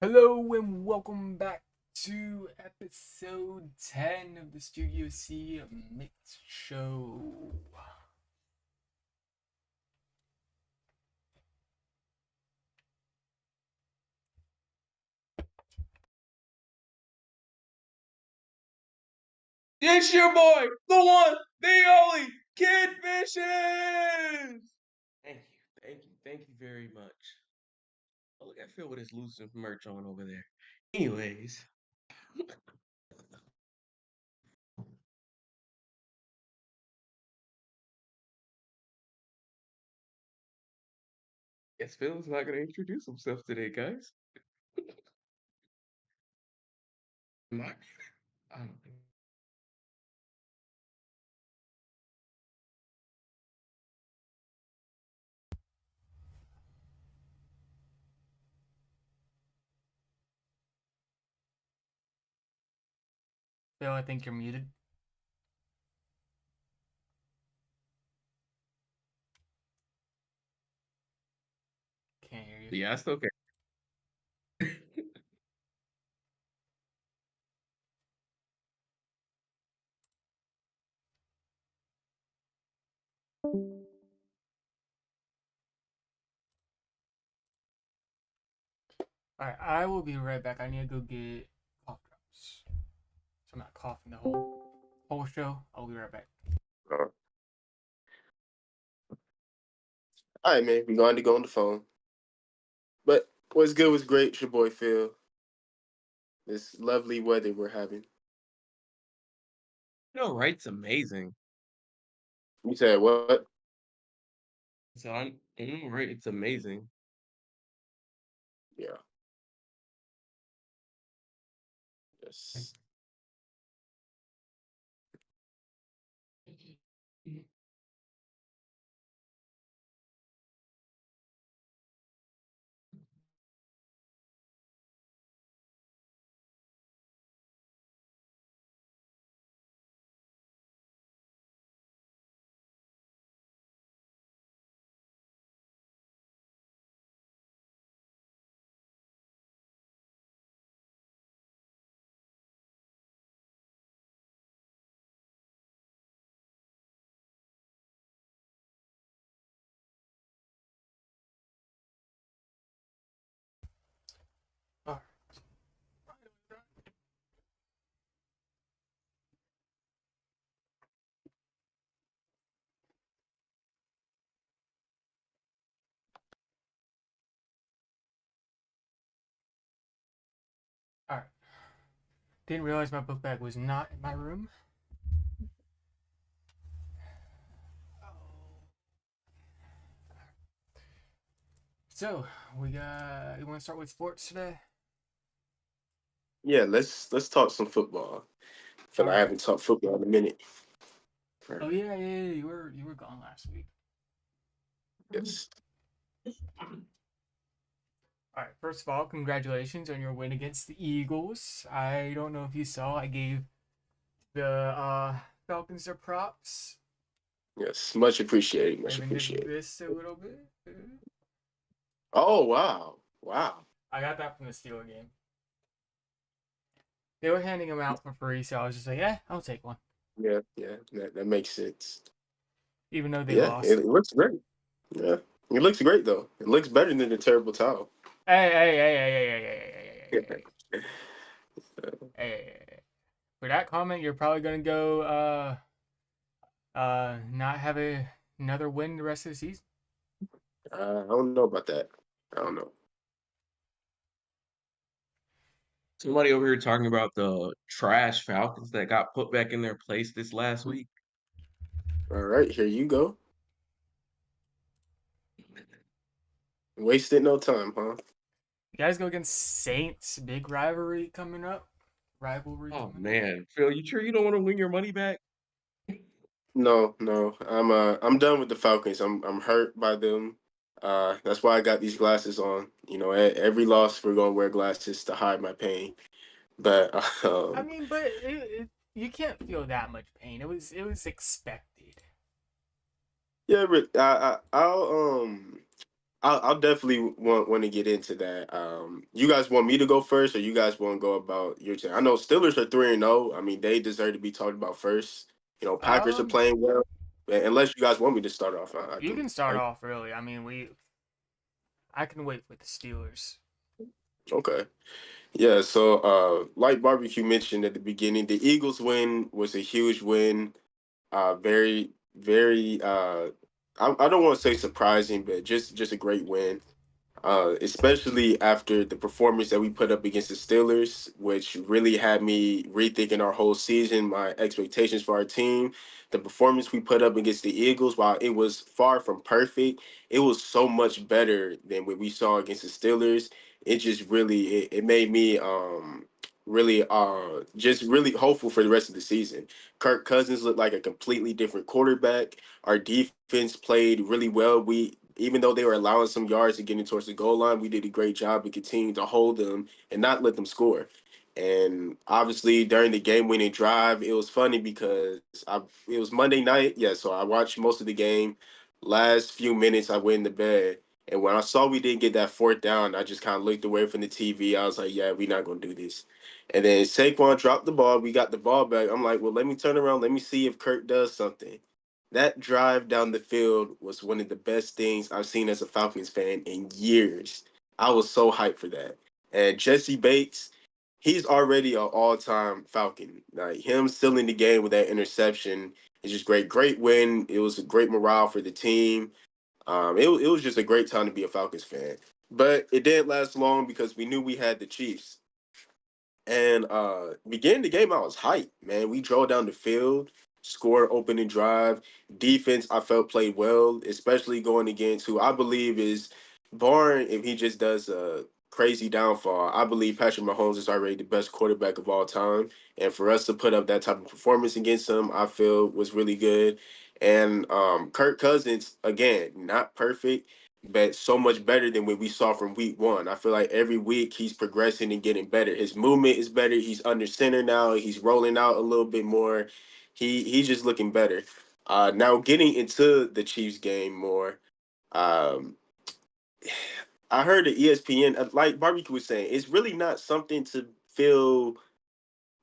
Hello and welcome back to episode 10 of the Studio C Mix Show. It's your boy, the one, the only, Kid Fishes! Thank you very much. Oh, look at Phil with his loose merch on over there. Anyways, guess Phil's not going to introduce himself today, guys. Am I don't think. Phil, I think you're muted. Can't hear you. Yeah, that's okay. Alright, I will be right back. I need to go get cough drops. So I'm not coughing the whole show. I'll be right back. All right, man. We're going to go on the phone. But what's good was great. It's your boy Phil. This lovely weather we're having. No, right? It's amazing. You said what? So right. It's amazing. Yeah. Yes. Alright. Alright. Didn't realize my book bag was not in my room. So, you want to start with sports today? Yeah, let's talk some football. I feel like I Alright. haven't talked football in a minute. Oh yeah, you were gone last week. Yes. All right, first of all, congratulations on your win against the Eagles. I don't know if you saw, I gave the Falcons their props. Yes. Much appreciated. I Much even did appreciated. this a little bit. Oh wow. Wow. I got that from the Steeler game. They were handing them out for free, so I was just like, yeah, I'll take one. Yeah, that makes sense. Even though they Yeah, lost. it looks great. Yeah. It looks great though. It looks better than the terrible towel. Hey. For that comment, you're probably gonna go not have another win the rest of the season. I don't know about that. I don't know. Somebody over here talking about the trash Falcons that got put back in their place this last week. All right, here you go. Wasted no time, huh? You guys go against Saints, big rivalry coming up. Oh man, Phil, you sure you don't want to win your money back? No. I'm done with the Falcons. I'm hurt by them. That's why I got these glasses on. You know, every loss we're gonna wear glasses to hide my pain. But I mean, but you can't feel that much pain. It was expected. yeah, I'll definitely want to get into that. You guys want me to go first, or you guys want to go about your team? I know Steelers are 3-0. I mean, they deserve to be talked about first. You know, Packers are Um, playing well. Unless you guys want me to start off, I you can. can start off early. I mean, I can wait with the Steelers. Okay. Yeah. So, like Barbecue mentioned at the beginning, the Eagles win was a huge win. Very, very. I don't want to say surprising, but just a great win. Especially after the performance that we put up against the Steelers, which really had me rethinking our whole season, my expectations for our team. The performance we put up against the Eagles, while it was far from perfect, it was so much better than what we saw against the Steelers. It just really it made me really just really hopeful for the rest of the season. Kirk Cousins looked like a completely different quarterback. Our defense played really well. We even though they were allowing some yards and getting towards the goal line, we did a great job and continued to hold them and not let them score. And obviously during the game winning drive, it was funny because it was Monday night. Yeah, so I watched most of the game. Last few minutes I went into bed. And when I saw we didn't get that fourth down, I just kind of looked away from the TV. I was like, yeah, we're not gonna do this. And then Saquon dropped the ball. We got the ball back. I'm like, well, let me turn around. Let me see if Kirk does something. That drive down the field was one of the best things I've seen as a Falcons fan in years. I was so hyped for that. And Jesse Bates, he's already an all-time Falcon. Like him sealing the game with that interception is just great. Great win. It was a great morale for the team. It was just a great time to be a Falcons fan. But it didn't last long because we knew we had the Chiefs. And beginning the game, I was hyped, man. We drove down the field, scored opening drive. Defense, I felt played well, especially going against who I believe is barring if he just does a crazy downfall. I believe Patrick Mahomes is already the best quarterback of all time. And for us to put up that type of performance against him, I feel was really good. And Kirk Cousins, again, not perfect, but so much better than what we saw from week one. I feel like every week he's progressing and getting better. His movement is better. He's under center now. He's rolling out a little bit more. He's just looking better. Now getting into the Chiefs game more. Um, I heard the ESPN, like Barbecue was saying, it's really not something to feel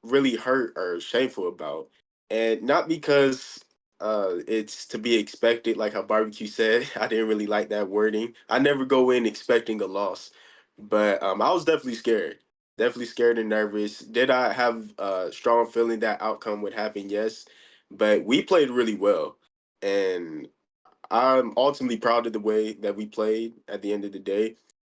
really hurt or shameful about. And not because it's to be expected, like how Barbecue said. I didn't really like that wording. I never go in expecting a loss. But I was definitely scared. Definitely scared and nervous. Did I have a strong feeling that outcome would happen? Yes. But we played really well. And I'm ultimately proud of the way that we played at the end of the day.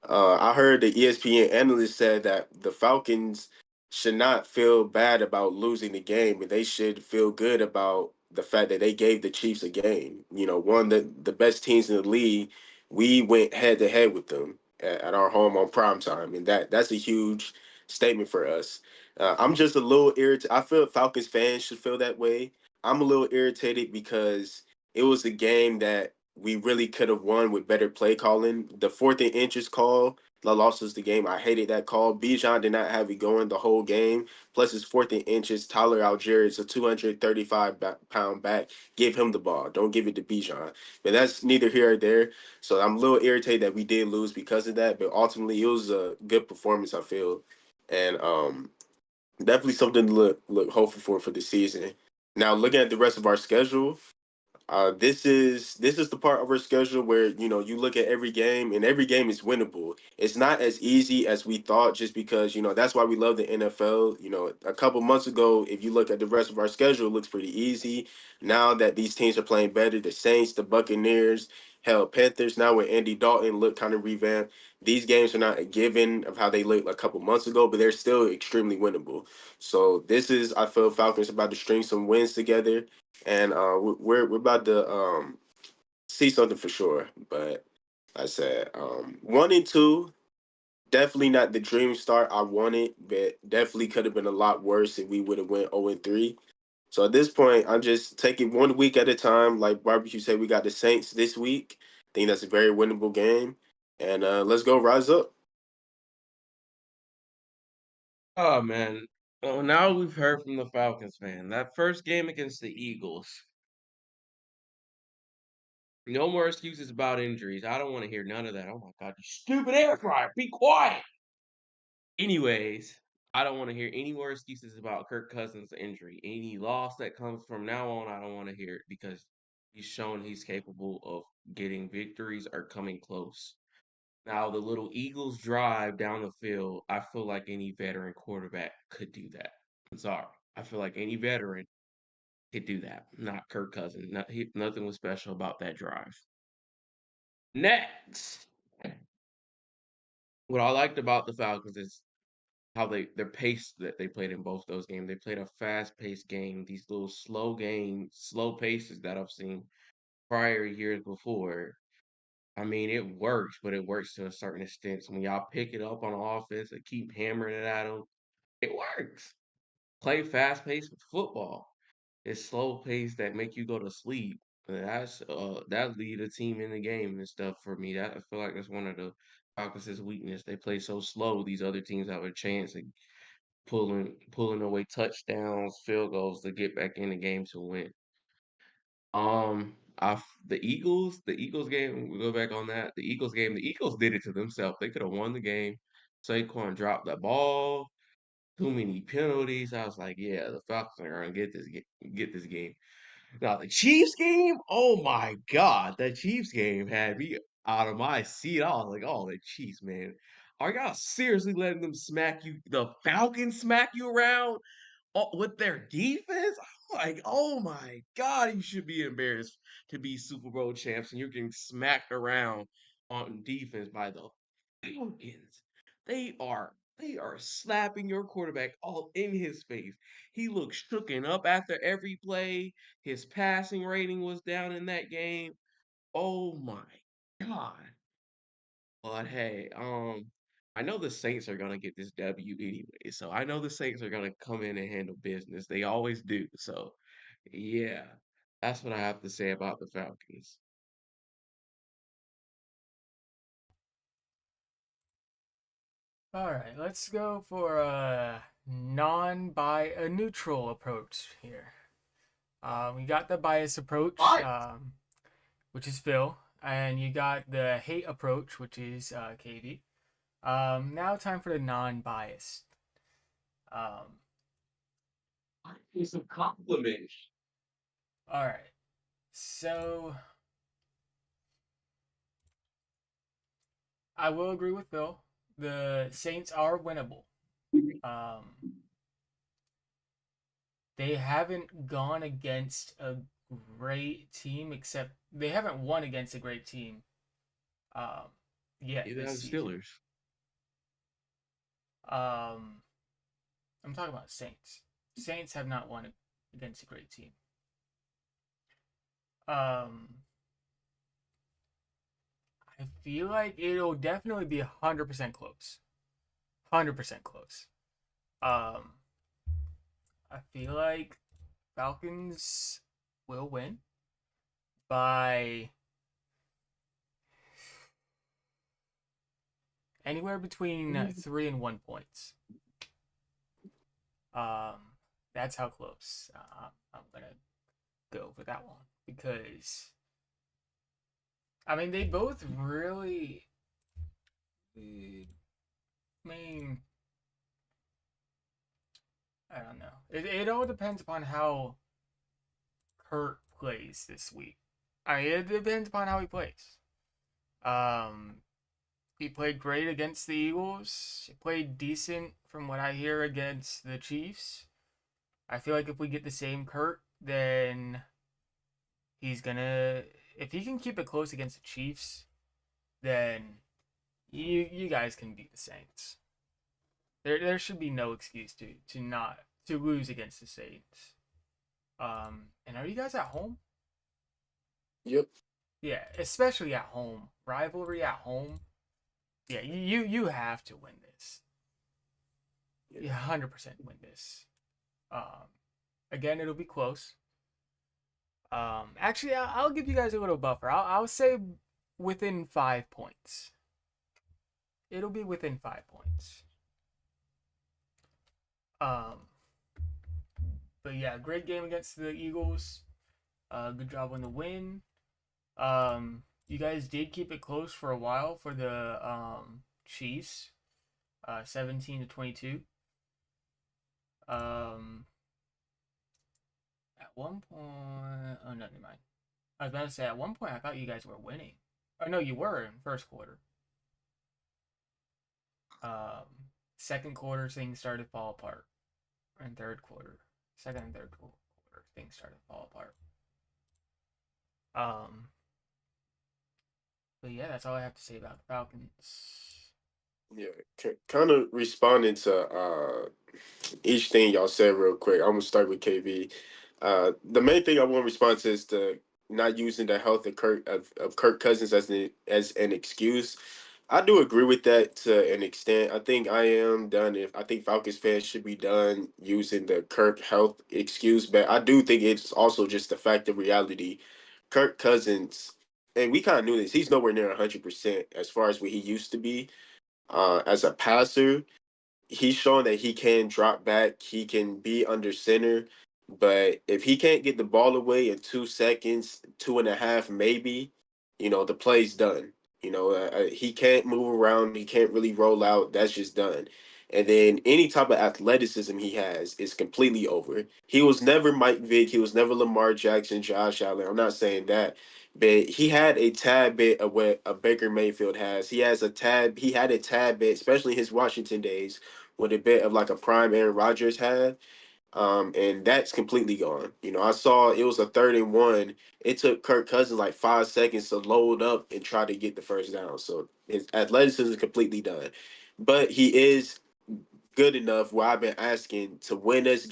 I heard the ESPN analyst said that the Falcons should not feel bad about losing the game, but they should feel good about the fact that they gave the Chiefs a game. You know, one of the best teams in the league. We went head to head with them at our home on prime time, and that's a huge statement for us. I'm just a little irritated. I feel Falcons fans should feel that way. I'm a little irritated because it was a game that we really could have won with better play calling. The fourth and inches call that lost us the game. I hated that call. Bijan did not have it going the whole game. Plus his fourth and inches. Tyler Algier is a 235-pound back. Give him the ball. Don't give it to Bijan. But that's neither here or there. So I'm a little irritated that we did lose because of that. But ultimately, it was a good performance, I feel, and definitely something to look hopeful for the season. Now, looking at the rest of our schedule, this is the part of our schedule where you look at every game and every game is winnable. It's not as easy as we thought, just because that's why we love the NFL. A couple months ago, if you look at the rest of our schedule, it looks pretty easy. Now that these teams are playing better, the Saints, the Buccaneers, hell, Panthers. Now with Andy Dalton look kind of revamped. These games are not a given of how they looked a couple months ago, but they're still extremely winnable. So this is, I feel, Falcons about to string some wins together, and we're about to see something for sure. But like I said, 1-2, definitely not the dream start I wanted, but definitely could have been a lot worse if we would have went 0-3. So at this point, I'm just taking one week at a time. Like Barbecue said, we got the Saints this week. I think that's a very winnable game, and let's go rise up. Oh man. Oh, now we've heard from the Falcons, man. That first game against the Eagles. No more excuses about injuries. I don't want to hear none of that. Oh my God, you stupid air fryer. Be quiet. Anyways, I don't want to hear any more excuses about Kirk Cousins' injury. Any loss that comes from now on, I don't want to hear it because he's shown he's capable of getting victories or coming close. Now, the little Eagles drive down the field, I feel like any veteran quarterback could do that. I'm sorry. I feel like any veteran could do that, not Kirk Cousins. Nothing was special about that drive. Next, what I liked about the Falcons is how their pace that they played in both those games. They played a fast-paced game. These little slow games, slow paces that I've seen prior years before. I mean, it works, but it works to a certain extent. So when y'all pick it up on offense and keep hammering it at them, it works. Play fast-paced football. It's slow pace that make you go to sleep. That lead a team in the game and stuff for me. That I feel like that's one of the Falcons' weakness. They play so slow. These other teams have a chance of pulling away touchdowns, field goals to get back in the game to win. The Eagles game. We go back on that. The Eagles game. The Eagles did it to themselves. They could have won the game. Saquon dropped the ball. Too many penalties. I was like, yeah, the Falcons are gonna get this game. Now the Chiefs game, oh my God, that Chiefs game had me out of my seat. I was like, oh, the Chiefs, man. Are y'all seriously letting them smack you, the Falcons smack you around with their defense? I'm like, oh my God, you should be embarrassed to be Super Bowl champs and you're getting smacked around on defense by the Falcons. They are slapping your quarterback all in his face. He looked shooken up after every play. His passing rating was down in that game. Oh my God. But hey, I know the Saints are gonna get this W anyway. So I know the Saints are gonna come in and handle business. They always do. So yeah, that's what I have to say about the Falcons. All right, let's go for a a neutral approach here. We got the bias approach, Right. which is Phil, and you got the hate approach, which is Katie. Now time for the non-biased. Um, It's a compliment. all right, so I will agree with Phil. The Saints are winnable. Um, they haven't gone against a great team, except they haven't won against a great team um, yet Either this have the season. Steelers. Um, I'm talking about Saints. Saints have not won against a great team. I feel like it'll definitely be 100% close. 100% close. Um, I feel like Falcons will win by anywhere between 3 and 1 points. Um, that's how close I'm gonna go for that one because I mean they both really. I mean, I don't know. It all depends upon how Kurt plays this week. I mean, it depends upon how he plays. Um, he played great against the Eagles. He played decent from what I hear against the Chiefs. I feel like if we get the same Kurt, then he's gonna. If he can keep it close against the Chiefs, then you guys can beat the Saints. There should be no excuse to lose against the Saints. And are you guys at home? Yep. Yeah, especially at home. Rivalry at home. Yeah, you have to win this. You 100% win this. Again, it'll be close. Actually, I'll give you guys a little buffer. I'll say within 5 points. It'll be within 5 points. But yeah, great game against the Eagles. Good job on the win. You guys did keep it close for a while for the Chiefs, 17-22. Um, at one point, oh no, never mind. I was about to say at one point I thought you guys were winning. Oh no, you were in first quarter. Second quarter things started to fall apart. And third quarter, second and third quarter, things started to fall apart. Um, but yeah, that's all I have to say about the Falcons. Yeah, kind of responding to each thing y'all said real quick. I'm gonna start with KB. The main thing I want to respond to is the not using the health of Kirk Cousins as an excuse. I do agree with that to an extent. I think I am done. If I think Falcons fans should be done using the Kirk health excuse, but I do think it's also just the fact of reality. Kirk Cousins, and we kind of knew this. He's nowhere near 100% as far as what he used to be as a passer. He's shown that he can drop back, he can be under center, but if he can't get the ball away in 2 seconds, two and a half, maybe, the play's done. He can't move around, he can't really roll out. That's just done. And then any type of athleticism he has is completely over. He was never Mike Vick. He was never Lamar Jackson, Josh Allen. I'm not saying that, but he had a tad bit of what a Baker Mayfield has. He had a tad bit, especially his Washington days, with a bit of like a prime Aaron Rodgers had. And that's completely gone. I saw it was a 3rd and 1. It took Kirk Cousins like 5 seconds to load up and try to get the first down. So his athleticism is completely done. But he is good enough where I've been asking to win us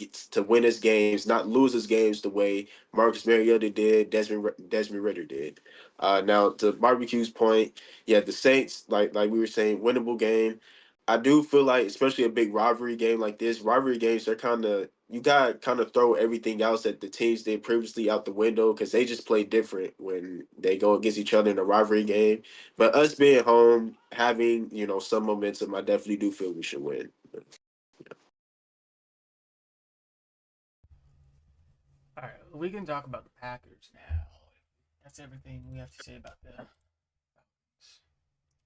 games, not lose us games the way Marcus Mariota did, Desmond Ritter did. Now to barbecue's point, yeah, the Saints, like we were saying, winnable game. I do feel like, especially a big rivalry game like this, rivalry games are you got to kind of throw everything else that the teams did previously out the window because they just play different when they go against each other in a rivalry game. But us being home, having some momentum, I definitely do feel we should win. All right, we can talk about the Packers now. That's everything we have to say about the Falcons.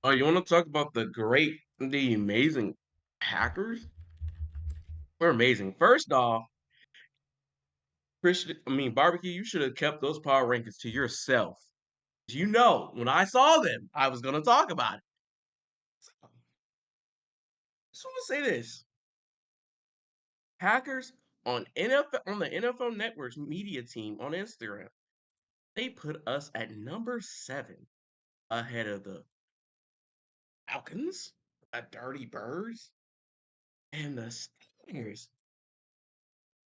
Oh, you want to talk about the amazing Packers? We're amazing. First off, Barbecue, you should have kept those power rankings to yourself. When I saw them, I was going to talk about it. So, just want to say this. Packers on the NFL Network's media team on Instagram, they put us at number 7 ahead of the Falcons, the Dirty Birds, and the Steelers.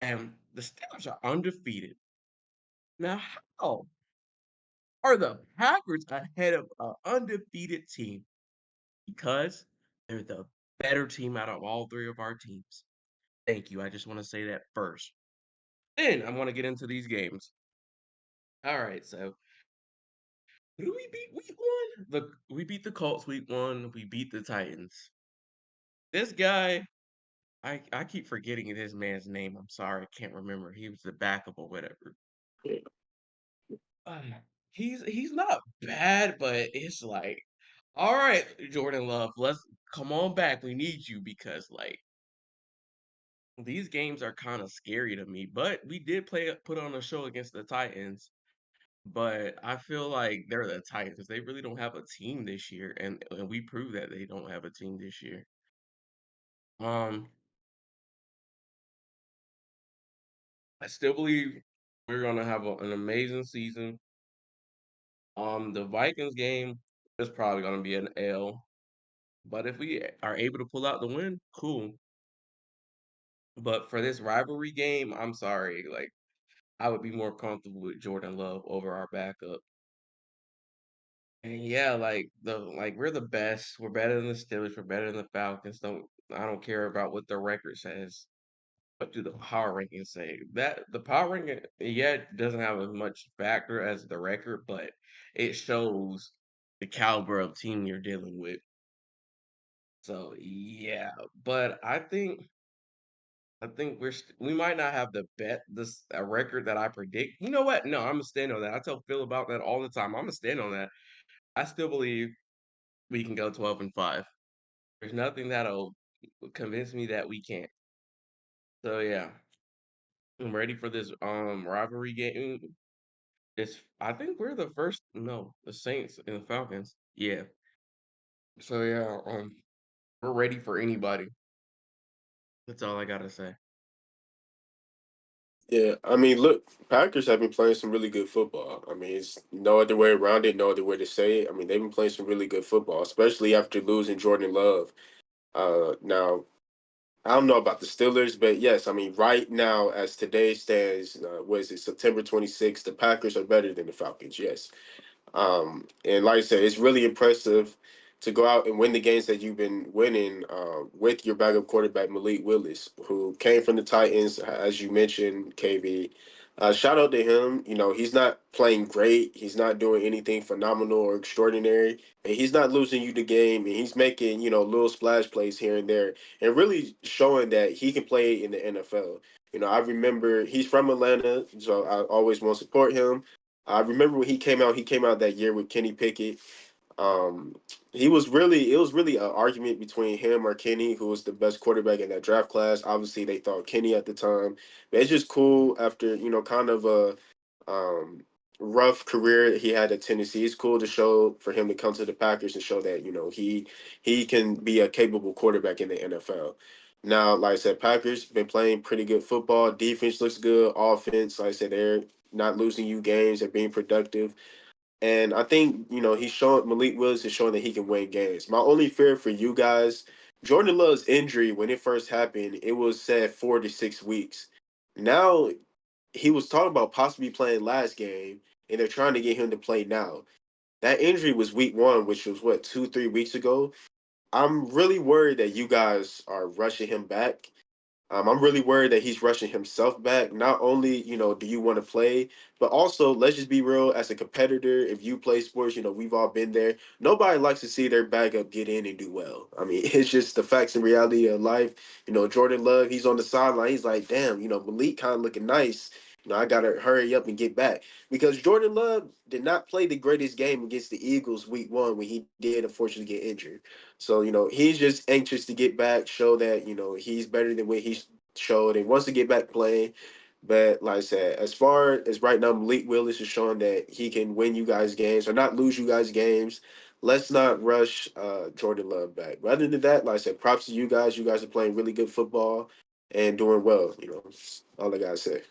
And the Steelers are undefeated. Now, how are the Packers ahead of an undefeated team? Because they're the better team out of all 3 of our teams. Thank you. I just want to say that first. Then I want to get into these games. All right, so who do we beat week 1? We beat the Colts week 1. We beat the Titans. This guy, I keep forgetting this man's name. I'm sorry, I can't remember. He was the backup or whatever. Yeah. Uh, he's not bad, but it's like, all right, Jordan Love, let's come on back. We need you because these games are kind of scary to me. But we did put on a show against the Titans. But I feel like they're the Titans. They really don't have a team this year, and we proved that they don't have a team this year. Um, I still believe we're gonna have an amazing season. The Vikings game is probably gonna be an L, but if we are able to pull out the win, cool. But for this rivalry game, I'm sorry, I would be more comfortable with Jordan Love over our backup. And yeah, we're the best. We're better than the Steelers. We're better than the Falcons. I don't care about what the record says. What do the power rankings say? That the power ranking, yeah, it doesn't have as much factor as the record, but it shows the caliber of team you're dealing with. So yeah, but I think I think we might not have a record that I predict. You know what? No, I'm gonna stand on that. I tell Phil about that all the time. I'm gonna stand on that. I still believe we can go 12-5. There's nothing that'll convince me that we can't. So yeah, I'm ready for this rivalry game. I think we're the first. No, the Saints and the Falcons. Yeah. So yeah, we're ready for anybody. That's all I gotta say. Yeah, I mean, look, Packers have been playing some really good football. I mean, it's no other way around it, no other way to say it. I mean, they've been playing some really good football, especially after losing Jordan Love. Now, I don't know about the Steelers, but yes, I mean, right now, as today stands, what is it, September 26th, the Packers are better than the Falcons, yes. And like I said, it's really impressive to go out and win the games that you've been winning with your backup quarterback Malik Willis, who came from the Titans, as you mentioned, KB. Shout out to him. You know, he's not playing great. He's not doing anything phenomenal or extraordinary. And he's not losing you the game. And he's making, you know, little splash plays here and there and really showing that he can play in the NFL. You know, I remember he's from Atlanta, so I always want to support him. I remember when he came out that year with Kenny Pickett. Um, it was really an argument between him or Kenny, who was the best quarterback in that draft class. Obviously, they thought Kenny at the time. But it's just cool after, you know, kind of a um, rough career that he had at Tennessee. It's cool to show for him to come to the Packers and show that, you know, he can be a capable quarterback in the NFL. Now, like I said, Packers been playing pretty good football. Defense looks good. Offense, like I said, they're not losing you games. They're being productive. And I think, you know, he's showing Malik Willis is showing that he can win games. My only fear for you guys, Jordan Love's injury when it first happened, it was said 4 to 6 weeks. Now he was talking about possibly playing last game, and they're trying to get him to play now. That injury was week one, which was what, 2, 3 weeks ago. I'm really worried that you guys are rushing him back. I'm really worried that he's rushing himself back. Not only, you know, do you want to play, but also let's just be real. As a competitor, if you play sports, you know, we've all been there. Nobody likes to see their backup get in and do well. I mean, it's just the facts and reality of life. You know, Jordan Love, he's on the sideline. He's like, damn, you know, Malik kind of looking nice. You know, I gotta hurry up and get back because Jordan Love did not play the greatest game against the Eagles week one when he did unfortunately get injured. So, you know, he's just anxious to get back, show that, you know, he's better than what he's showed and wants to get back playing. But like I said, as far as right now, Malik Willis is showing that he can win you guys games or not lose you guys games. Let's not rush Jordan Love back. But other than that, like I said, props to you guys. You guys are playing really good football and doing well. You know, that's all I gotta say.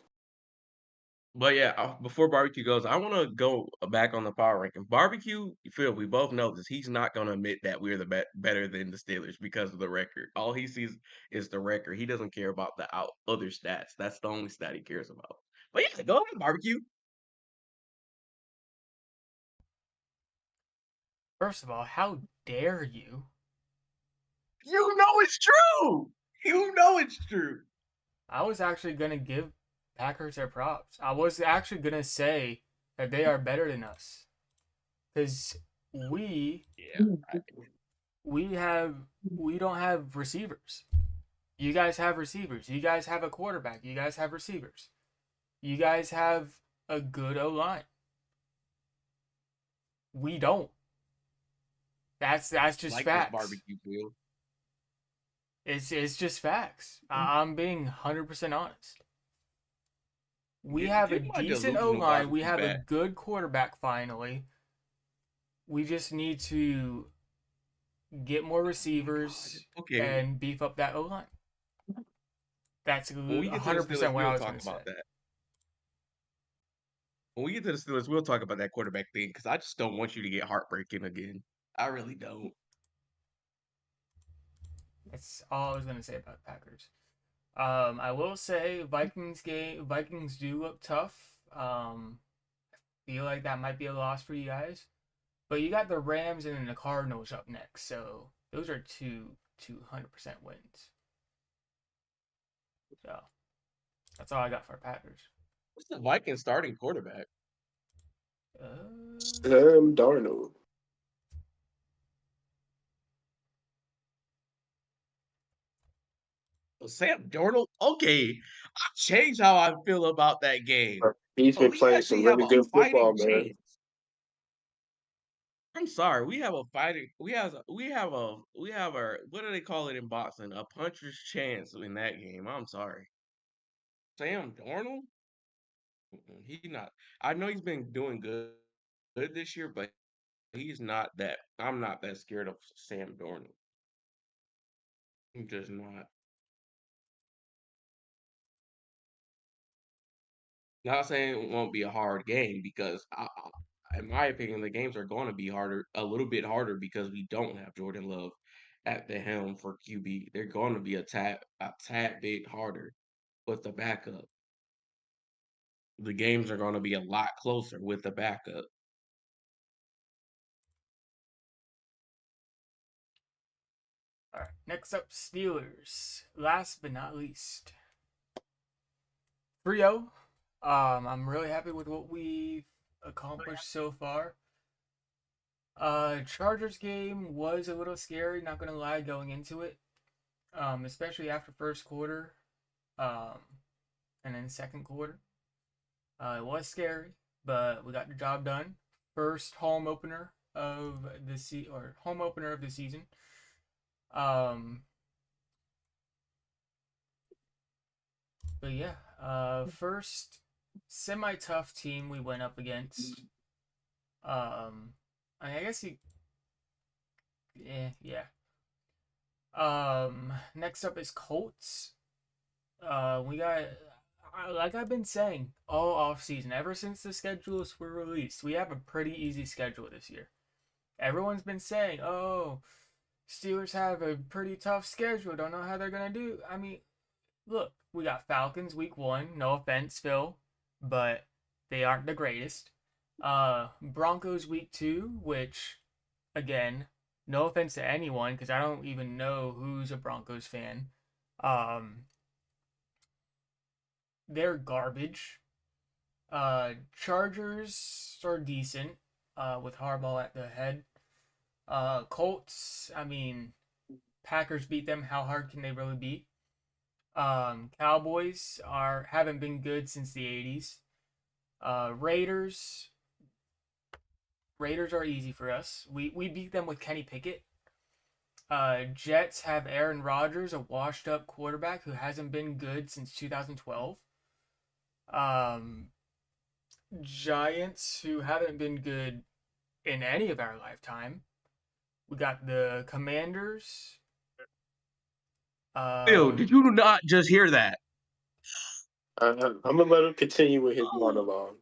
But yeah, before barbecue goes, I want to go back on the power ranking. Barbecue, Phil, we both know this. He's not going to admit that we're the better than the Steelers because of the record. All he sees is the record. He doesn't care about the other stats. That's the only stat he cares about. But yeah, go ahead, barbecue. First of all, how dare you? You know it's true. You know it's true. I was actually gonna give Packers their props. I was actually gonna say that they are better than us because we Yeah. we don't have receivers. You guys have receivers. You guys have a quarterback. You guys have receivers. You guys have a good O line. We don't. That's just Like this facts. barbecue, Phil. It's just facts. I'm being 100% honest. We have a Get my decent O delusional line. We barbecue have a back. good quarterback finally. We just need to get more receivers Okay. and beef up that O line. That's When we get to the 100% Steelers, what I we'll was talk going to say. about that. When we get to the Steelers, we'll talk about that quarterback thing because I just don't want you to get heartbreaking again. I really don't. That's all I was going to say about Packers. I will say Vikings do look tough. Feel like that might be a loss for you guys. But you got the Rams and then the Cardinals up next, so those are two 100% wins. So that's all I got for Packers. What's the Vikings starting quarterback? Sam Darnold. Sam Darnold? Okay, I've changed how I feel about that game. He's Oh, been we playing some actually have really a good fighting football, man. chance. I'm sorry, we have a fighting. We have our what do they call it in boxing? A puncher's chance in that game. I'm sorry, Sam Darnold. He not. I know he's been doing good this year, but he's not that. I'm not that scared of Sam Darnold. I'm just not. Not saying it won't be a hard game because, in my opinion, the games are going to be harder, a little bit harder because we don't have Jordan Love at the helm for QB. They're going to be a tad bit harder with the backup. The games are going to be a lot closer with the backup. All right. Next up, Steelers. Last but not least, 3-0. I'm really happy with what we've accomplished so far. Chargers game was a little scary, not gonna lie, going into it. Especially after first quarter, um, and then second quarter. It was scary, but we got the job done. First home opener of the season. Um, but yeah, first semi-tough team we went up against. I guess yeah. Next up is Colts. We got, like I've been saying all off season, ever since the schedules were released, we have a pretty easy schedule this year. Everyone's been saying, "Oh, Steelers have a pretty tough schedule. Don't know how they're gonna do." I mean, look, we got Falcons week 1. No offense, Phil, but they aren't the greatest. Broncos week 2, which, again, no offense to anyone, because I don't even know who's a Broncos fan. They're garbage. Chargers are decent, with Harbaugh at the head. Colts, I mean, Packers beat them. How hard can they really be? Cowboys haven't been good since the 80s. Raiders are easy for us. We beat them with Kenny Pickett. Jets have Aaron Rodgers, a washed up quarterback who hasn't been good since 2012. Giants, who haven't been good in any of our lifetime. We got the Commanders. Phil, did you not just hear that? I'm gonna let him continue with his monologue.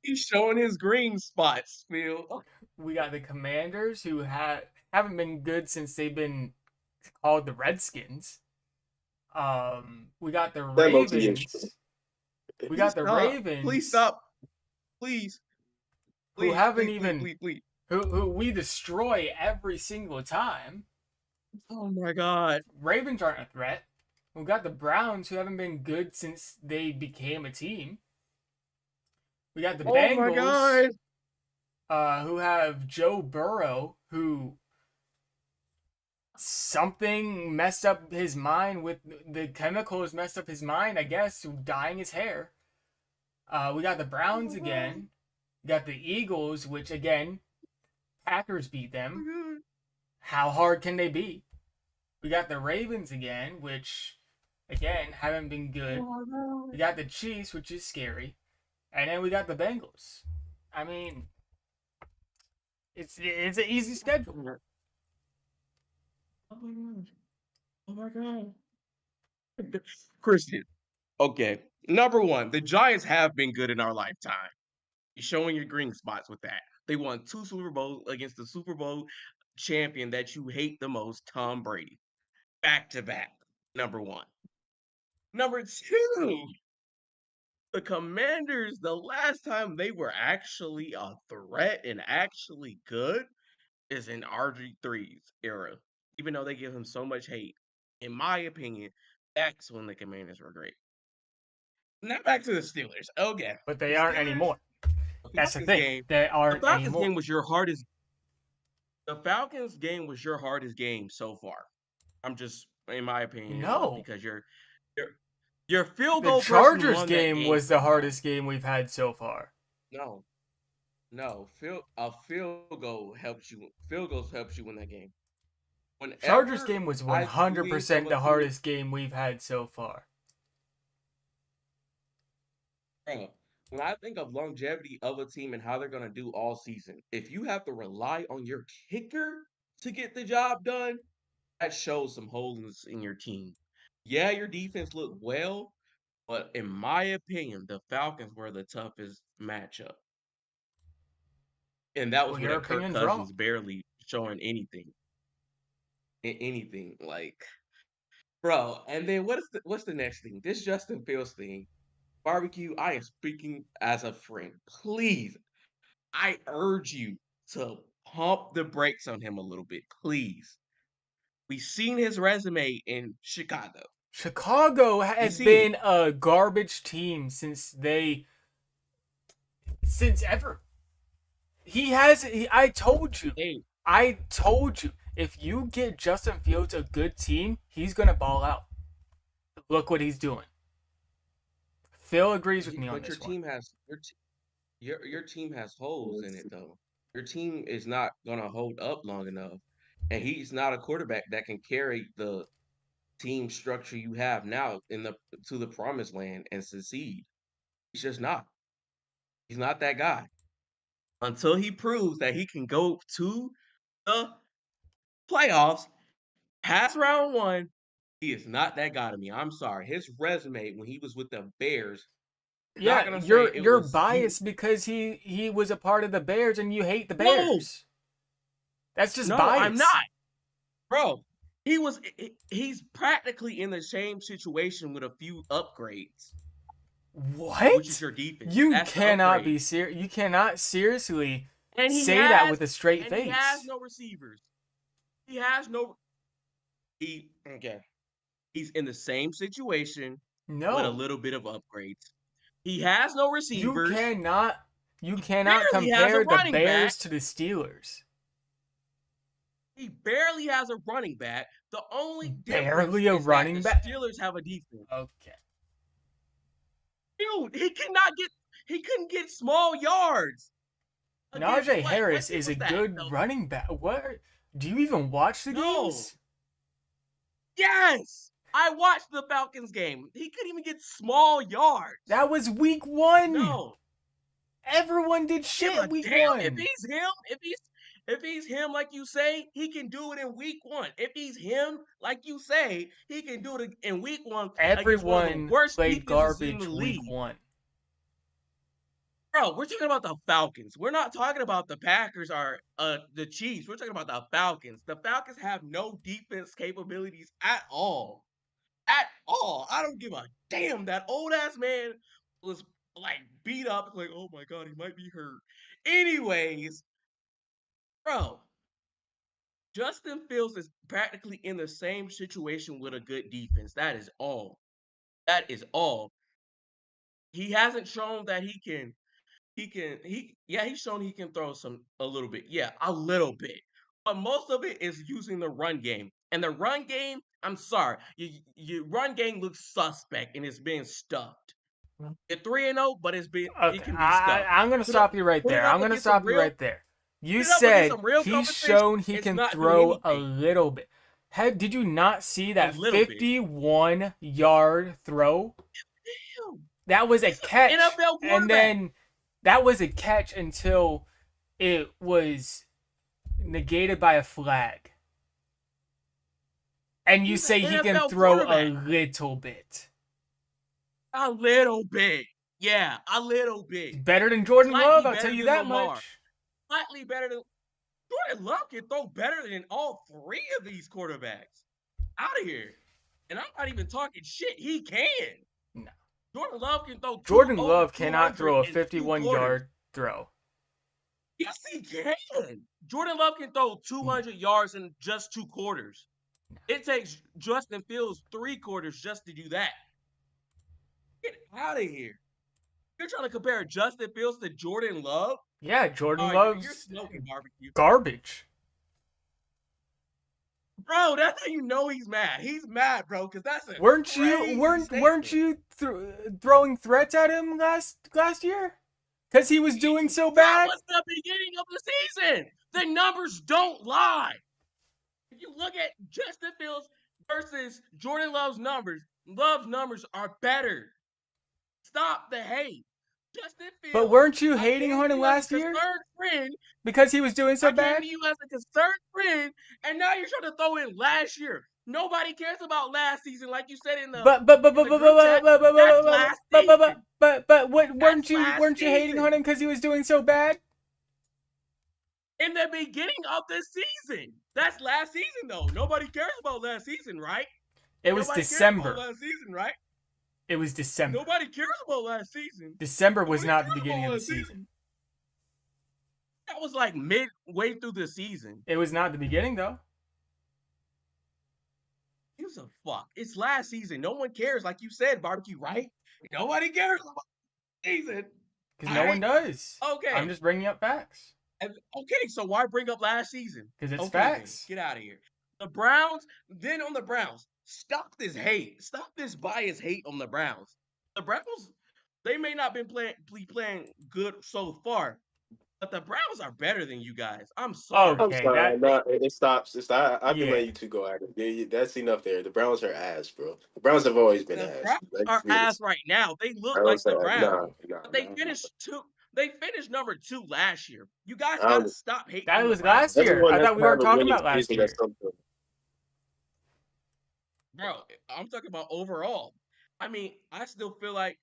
He's showing his green spots, Phil. We got the Commanders, who haven't been good since they've been called the Redskins. We got the Ravens. We got the Ravens. Please stop. Please. Who haven't even Please. who we destroy every single time. Oh my God. Ravens aren't a threat. We got the Browns, who haven't been good since they became a team. We got the Bengals, who have Joe Burrow, who something messed up his mind with the chemicals, messed up his mind, I guess, dyeing his hair. We got the Browns again. We got the Eagles, which again, Packers beat them. How hard can they be? We got the Ravens again, which again haven't been good. We got the Chiefs, which is scary, and then we got the Bengals. I mean, it's an easy schedule. Oh my God. Christian. Okay. Number one, the Giants have been good in our lifetime. You're showing your green spots with that. They won 2 Super Bowls against the Super Bowl champion that you hate the most, Tom Brady. Back to back. Number one. Number two, the Commanders, the last time they were actually a threat and actually good is in RG3's era. Even though they give him so much hate, in my opinion, that's when the Commanders were great. Now back to the Steelers. Okay. But they aren't anymore. That's the thing. They aren't the Falcons anymore. Game was your hardest. The Falcons game was your hardest game so far. I'm just in my opinion, it was No. because your your field The goal person Chargers won that game game was the somehow. hardest game we've had so far. No, no, a field goal helps you. Field goals helps you win that game. Chargers Whenever game was I think of 100% a the team, hardest game we've had so far. bro, when I think of longevity of a team and how they're gonna do all season, if you have to rely on your kicker to get the job done, that shows some holes in your team. Yeah, your defense looked well, but in my opinion, the Falcons were the toughest matchup. And that was Well, with your a Kirk opinion's wrong. Cousins barely showing anything. Anything. Like, bro. And then what's the next thing? This Justin Fields thing. Barbecue, I am speaking as a friend. Please, I urge you to pump the brakes on him a little bit. Please. We've seen his resume in Chicago. Chicago We has seen it. been a garbage team since ever. I told you. Hey, I told you. If you get Justin Fields a good team, he's going to ball out. Look what he's doing. Phil agrees with me on but your this one. team has your team has holes in it though. Your team is not gonna hold up long enough, and he's not a quarterback that can carry the team structure you have now in the to the promised land and succeed. He's just not. He's not that guy. Until he proves that he can go to the playoffs, pass round one, he is not that guy to me. I'm sorry. His resume when he was with the Bears, I'm not Yeah, gonna say it you're was he. biased because he was a part of the Bears and you hate the No, Bears. That's just no, I'm bias. not. Bro, he's practically in the same situation with a few upgrades, which is What? your defense. You That's the cannot upgrade. be serious. You cannot seriously And say that with a straight he has face. no receivers. He has no he okay. He's in the same situation with a No, little bit of upgrades. He has no you receivers. cannot. You He cannot barely has a compare the running back. Bears to the Steelers. He barely has a running back. The only difference Barely a is that running the back. Steelers have a defense. Okay. Dude, he couldn't get small yards. Against Najee what? What Harris team is a was that? good running back. What? Do you even watch the No. games? Yes. I watched the Falcons game. He couldn't even get small yards. That was week 1. No. Everyone did Give shit a week damn 1. if he's him like you say, he can do it in week 1. If he's him like you say, he can do it in week 1 against one of the Everyone worst played defenses in garbage the week league. 1. Bro, we're talking about the Falcons. We're not talking about the Packers or the Chiefs. We're talking about the Falcons. The Falcons have no defense capabilities at all. At all. I don't give a damn. That old ass man was like beat up. Like, oh my god, he might be hurt. Anyways, bro, Justin Fields is practically in the same situation with a good defense. That is all. That is all. He hasn't shown that he's shown he can throw a little bit. Yeah, a little bit. But most of it is using the run game. And the run game, I'm sorry, your run game looks suspect and it's being stuffed. You're 3-0, but it Okay, can be stuffed. I'm going to stop you right Put it there. up I'm going to against some stop you real right there. You put it up against said some real he's competition, shown he it's can not throw doing a anything. little bit. Did you not see that little bit. 51-yard throw? Damn. That was a He's an catch. NFL And quarterback. then that was a catch until it was negated by a flag. And you He's say an he can NFL throw a quarterback. little bit. A little bit. Yeah, a little bit. Better than Jordan Slightly Love, I'll better tell you than that Lamar. much. Slightly better than Jordan Love can throw better than all 3 of these quarterbacks. Out of here. And I'm not even talking shit. He can. No. Jordan Love can throw Jordan over Love cannot 200 throw a in 2 quarters. 51-yard throw. Yes, he can. Jordan Love can throw 200 yards in just 2 quarters. It takes Justin Fields 3 quarters just to do that. Get out of here. You're trying to compare Justin Fields to Jordan Love? Yeah, Jordan You're Love's smoking barbecue. garbage. Bro, that's how you know he's mad. He's mad, bro, because that's a Weren't crazy you throwing threats at him last year? Because he was doing so That bad. was the beginning of the season. The numbers don't lie. If you look at Justin Fields versus Jordan Love's numbers are better. Stop the hate. Justin But Fields, weren't you I hating came on to him you as a last year concerned friend. because he was doing so I came bad? to you as a concerned friend, and now you're trying to throw in last year. Nobody cares about last season, like you said in the group chat. That's last season. But what That's last weren't you hating on season. him because he was doing so bad? In the beginning of the season. That's last season, though. Nobody cares about last season, right? It was Nobody cares about December. last season, right? It was December. Nobody cares about last season. December was Nobody not the cares beginning about of the last season. That was like midway through the season. It was not the beginning though. Gives a fuck. It's last season. No one cares, like you said, barbecue, right? Nobody cares about the season. Because no one does. Okay. I'm just bringing up facts. Okay, so why bring up last season? Because it's Okay, facts. then, get out of here. The Browns, then on the Browns, stop this hate. Stop this bias hate on the Browns. The Browns, they may not be playing good so far, but the Browns are better than you guys. I'm sorry. I'm Okay, sorry. No, it stops. I can Yeah. let you two go at it. That's enough there. The Browns are ass, bro. The Browns have always been The ass. Browns Let's are be ass honest. right now. They look like Browns the are nah, Browns. nah, But they nah, nah. finished They finished number 2 last year. You guys I gotta don't- stop hating That on the was Browns. last year. Everyone I has thought we to have weren't a talking winning about last season year. at some point. Bro, I'm talking about overall. I mean, I still feel like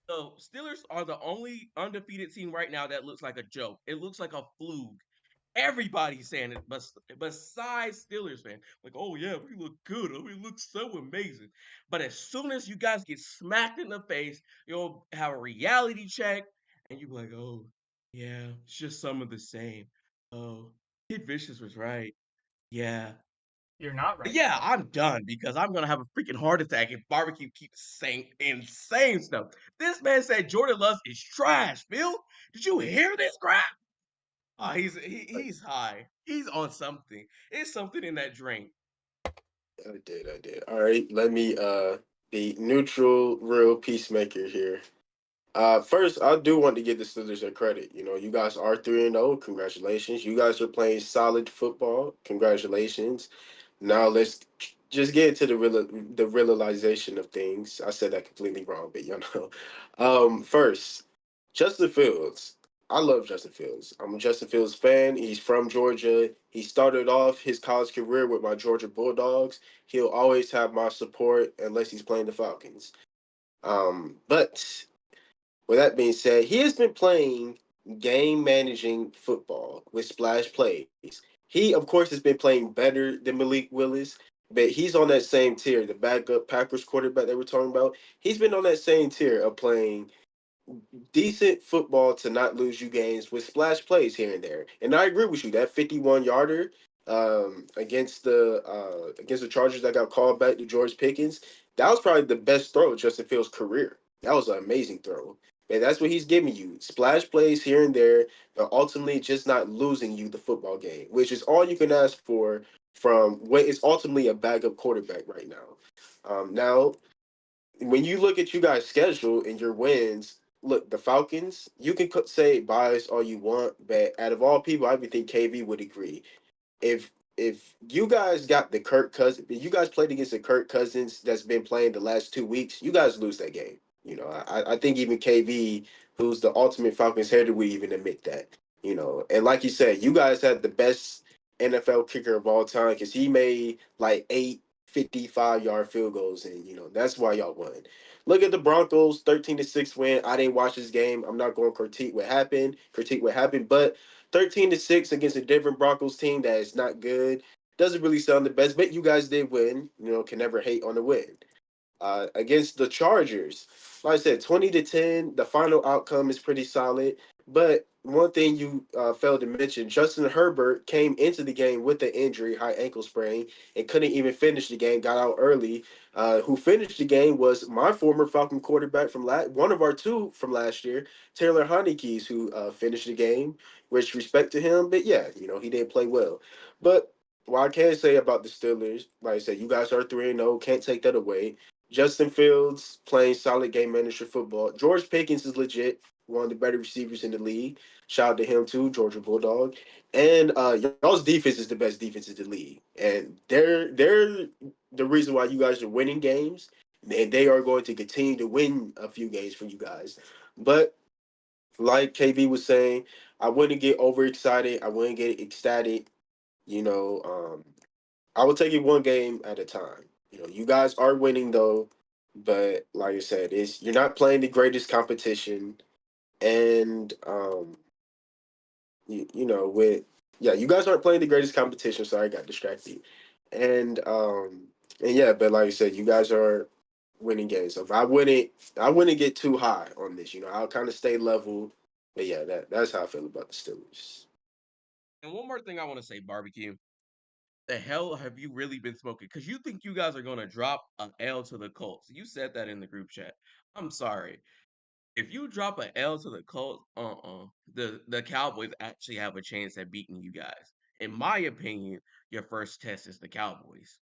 the Steelers are the only undefeated team right now that looks like a joke. It looks like a fluke. Everybody's saying it, but besides Steelers fan, like, oh yeah, we look good. Oh, we look so amazing. But as soon as you guys get smacked in the face, you'll have a reality check, and you'll be like, oh yeah, it's just some of the same. Oh, Kid Vicious was right. Yeah, You're not right. yeah, I'm done because I'm gonna have a freaking heart attack if barbecue keeps saying insane stuff. This man said Jordan Love is trash. Phil, did you hear this crap? Oh, he's high. He's on something. It's something in that drink. I did. All right, let me be neutral, real peacemaker here. First, I do want to give the Steelers their credit. You know, you guys are 3-0. Congratulations. You guys are playing solid football. Congratulations. Now let's just get into the realization of things. I said that completely wrong, but you know. First, Justin Fields. I love Justin Fields. I'm a Justin Fields fan. He's from Georgia. He started off his college career with my Georgia Bulldogs. He'll always have my support unless he's playing the Falcons. But with that being said, he has been playing game managing football with splash plays. He, of course, has been playing better than Malik Willis, but he's on that same tier. The backup Packers quarterback that we're talking about, he's been on that same tier of playing decent football to not lose you games with splash plays here and there. And I agree with you. That 51-yarder against the Chargers that got called back to George Pickens, that was probably the best throw of Justin Fields' career. That was an amazing throw. And that's what he's giving you. Splash plays here and there, but ultimately just not losing you the football game, which is all you can ask for from what is ultimately a backup quarterback right now. Now, when you look at you guys' schedule and your wins, look, the Falcons, you can say bias all you want, but out of all people, I would think KV would agree. If you guys got the Kirk Cousins, if you guys played against the Kirk Cousins that's been playing the last 2 weeks, you guys lose that game. You know, I think even KV, who's the ultimate Falcons hater, would even admit that. You know, and like you said, you guys had the best NFL kicker of all time because he made like 8 55-yard field goals, and you know that's why y'all won. Look at the Broncos, 13-6 win. I didn't watch this game. I'm not going to critique what happened, but 13-6 against a different Broncos team that is not good. Doesn't really sound the best, but you guys did win. You know, can never hate on the win. Against the Chargers, like I said, 20-10. The final outcome is pretty solid. But one thing you failed to mention, Justin Herbert came into the game with an injury, high ankle sprain, and couldn't even finish the game. Got out early. Who finished the game was my former Falcon quarterback from one of our two from last year, Taylor Heinicke, who finished the game. Which respect to him, but yeah, you know he didn't play well. But what I can say about the Steelers, like I said, you guys are 3-0. Can't take that away. Justin Fields playing solid game manager football. George Pickens is legit, one of the better receivers in the league. Shout out to him too, Georgia Bulldog. And y'all's defense is the best defense in the league, and they're the reason why you guys are winning games, and they are going to continue to win a few games for you guys. But like KB was saying, I wouldn't get overexcited. I wouldn't get ecstatic. You know, I will take it one game at a time. You know, you guys are winning though, but like I said, it's you're not playing the greatest competition, and you know, with yeah, you guys aren't playing the greatest competition. Sorry, I got distracted, and and yeah, but like I said, you guys are winning games. So if I wouldn't get too high on this. You know, I'll kind of stay level. But yeah, that's how I feel about the Steelers. And one more thing I want to say, barbecue. The hell have you really been smoking? Because you think you guys are gonna drop an L to the Colts. You said that in the group chat. I'm sorry. If you drop an L to the Colts, the Cowboys actually have a chance at beating you guys. In my opinion, your first test is the Cowboys.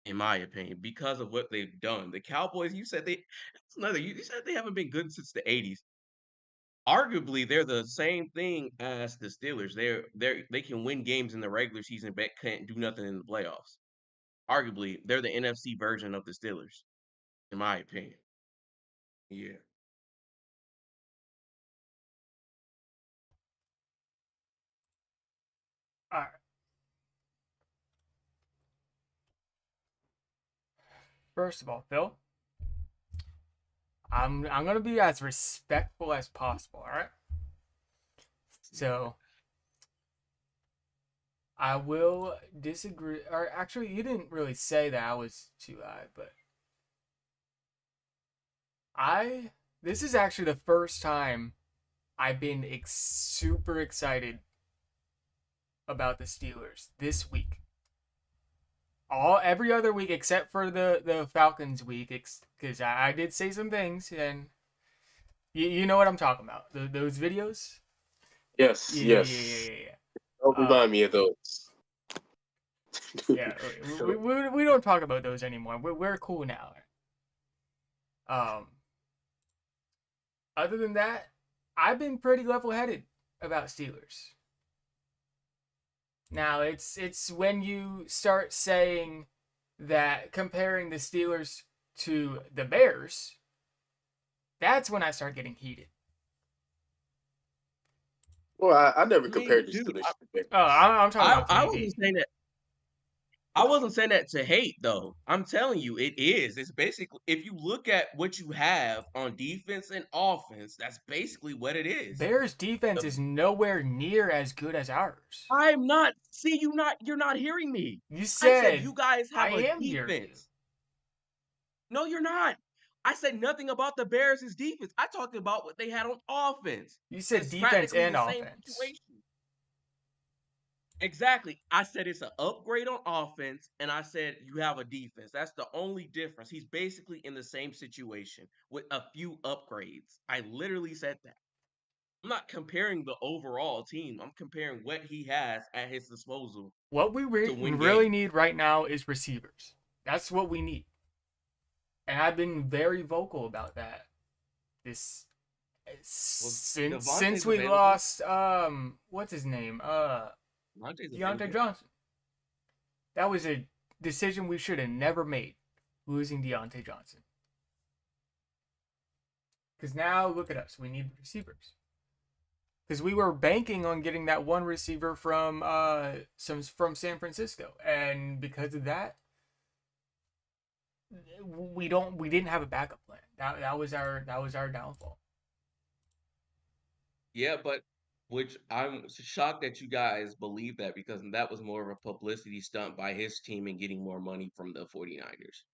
In my opinion, because of what they've done. The Cowboys, you said that's another. You said they haven't been good since the '80s. Arguably, they're the same thing as the Steelers. They can win games in the regular season, but can't do nothing in the playoffs. Arguably, they're the NFC version of the Steelers, in my opinion. Yeah. All right. First of all, Phil, I'm gonna be as respectful as possible. All right. So I will disagree. Or actually, you didn't really say that I was too high, but I. This is actually the first time I've been super excited about the Steelers this week. Every other week except for the Falcons week, because I did say some things, and you know what I'm talking about. Those videos. Yes, Yeah, yeah, yeah, yes. yeah, yeah. Don't remind me of those. Yeah, we don't talk about those anymore. We're cool now. Um, Other than that, I've been pretty level-headed about Steelers. Now it's when you start saying that comparing the Steelers to the Bears, that's when I start getting heated. Well, I never I mean, compared the dude, Steelers to the Oh, Bears. I'm talking about I KD. wasn't saying that. I wasn't saying that to hate though. I'm telling you, it is. It's basically if you look at what you have on defense and offense, that's basically what it is. Bears defense The- is nowhere near as good as ours. I'm not. See, you're not hearing me. You I said said you guys I have a am hearing you. defense. No, you're not. I said nothing about the Bears' defense. I talked about what they had on offense. You said It's defense practically and the same offense. situation. Exactly. I said it's an upgrade on offense, and I said you have a defense. That's the only difference. He's basically in the same situation with a few upgrades. I literally said that. I'm not comparing the overall team. I'm comparing what he has at his disposal What we to win really games. need right now is receivers. That's what we need. And I've been very vocal about that. This Well, since Devontae's we available. lost what's his name? Devontae's Deontay available. Johnson. That was a decision we should have never made, losing Deontay Johnson. Because now look at us, we need receivers. Because we were banking on getting that one receiver from from San Francisco, and because of that, we didn't have a backup plan. That was our downfall. Yeah, but which I'm shocked that you guys believe that because that was more of a publicity stunt by his team and getting more money from the 49ers.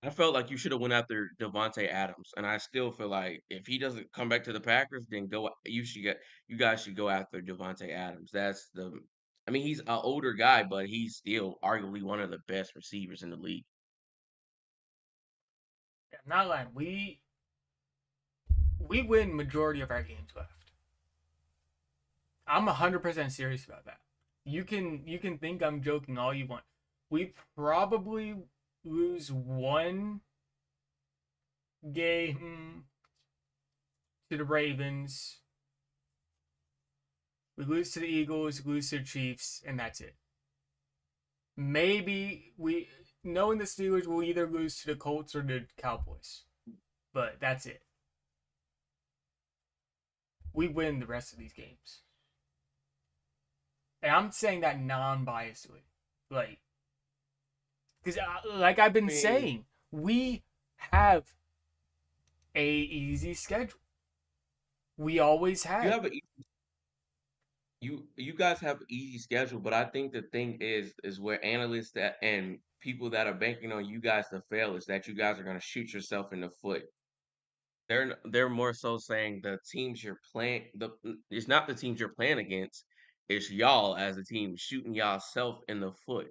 I felt like you should have went after Devontae Adams, and I still feel like if he doesn't come back to the Packers, then you guys should go after Devontae Adams. I mean, he's an older guy, but he's still arguably one of the best receivers in the league. Yeah, I'm not lying. We win majority of our games left. I'm 100% serious about that. You can think I'm joking all you want. We probably lose one game to the Ravens. We lose to the Eagles, lose to the Chiefs, and that's it. Maybe knowing the Steelers, will either lose to the Colts or the Cowboys. But that's it. We win the rest of these games. And I'm saying that non-biasedly. Like, because like I've been saying, we have a easy schedule. We always have. You guys have an easy schedule, but I think the thing is where analysts and people that are banking on you guys to fail is that you guys are going to shoot yourself in the foot. They're more so saying the teams you're playing it's not the teams you're playing against, it's y'all as a team shooting y'all self in the foot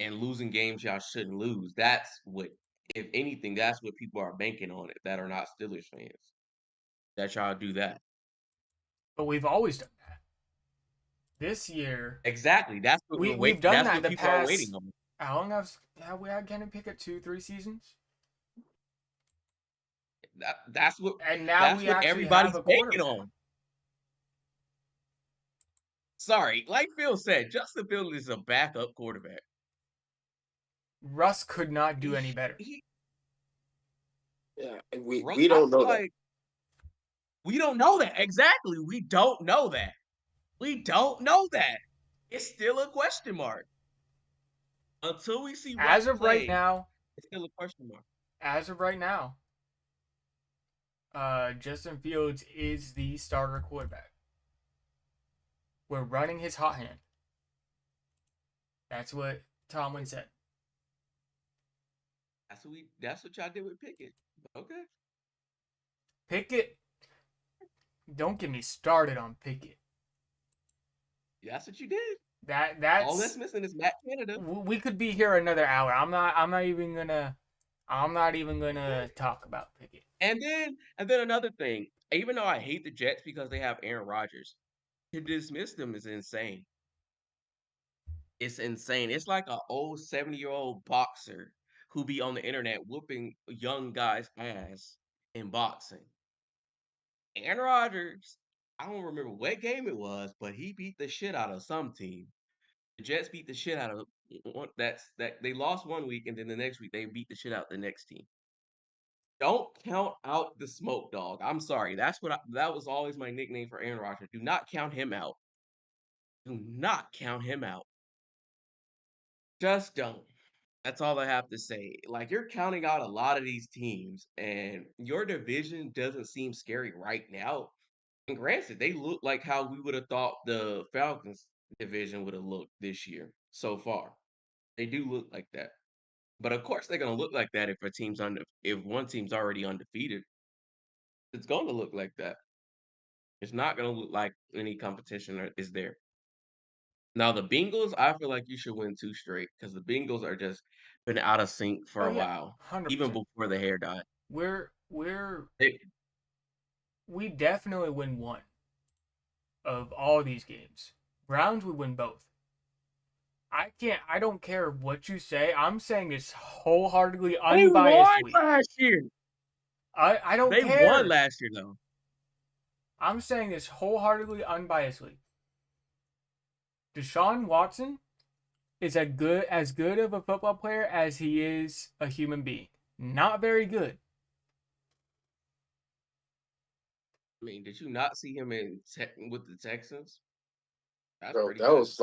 and losing games y'all shouldn't lose. That's what, if anything, that's what people are banking on it that are not Steelers fans. That y'all do that. But we've always done that. This year, exactly. That's what we've done that's that what in the people are past. waiting on. How long have we had Kenny Pickett? 2-3 seasons? That's what And now that's we what actually everybody's have a banking quarterback. on. Sorry, like Phil said, Justin Fields is a backup quarterback. Russ could not do any better. Yeah, we don't know that. We don't know that. Exactly. We don't know that. We don't know that. It's still a question mark. Until we see As Russ of play, right now, it's still a question mark. As of right now, Justin Fields is the starter quarterback. We're running his hot hand. That's what Tomlin said. That's what y'all did with Pickett. Okay. Pickett. Don't get me started on Pickett. That's what you did. That's all that's missing is Matt Canada. We could be here another hour. I'm not even gonna talk about Pickett. And then another thing. Even though I hate the Jets because they have Aaron Rodgers, to dismiss them is insane. It's insane. It's like an old 70-year-old boxer who be on the internet whooping young guys' ass in boxing. Aaron Rodgers, I don't remember what game it was, but he beat the shit out of some team. The Jets beat the shit out of one. They lost one week, and then the next week they beat the shit out the next team. Don't count out the smoke, dog. I'm sorry. That was always my nickname for Aaron Rodgers. Do not count him out. Do not count him out. Just don't. That's all I have to say. Like, you're counting out a lot of these teams, and your division doesn't seem scary right now. And granted, they look like how we would have thought the Falcons division would have looked this year so far. They do look like that. But of course, they're gonna look like that if one team's already undefeated. It's going to look like that. It's not gonna look like any competition is there. Now the Bengals, I feel like you should win 2 straight because the Bengals are just been out of sync for a while, 100%. even before the hair died. We definitely win one of all these games. Browns would win both. I don't care what you say. I'm saying this wholeheartedly, unbiasedly. They won last year. I don't care. They won last year though. I'm saying this wholeheartedly, unbiasedly. Deshaun Watson is as good of a football player as he is a human being. Not very good. I mean, did you not see him with the Texans? Bro, that was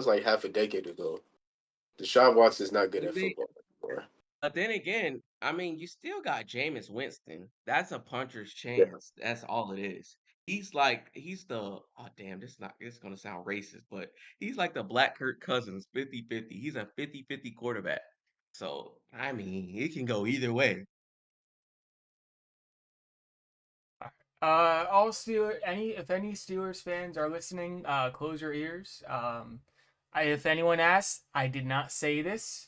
like half a decade ago. Deshaun Watson is not good at football anymore. But then again, I mean, you still got Jameis Winston. That's a puncher's chance. Yeah. That's all it is. He's the oh damn, this is gonna sound racist, but he's like the Black Kirk Cousins, 50-50. He's a 50-50 quarterback. So I mean, it can go either way. If any Steelers fans are listening, close your ears. If anyone asks, I did not say this.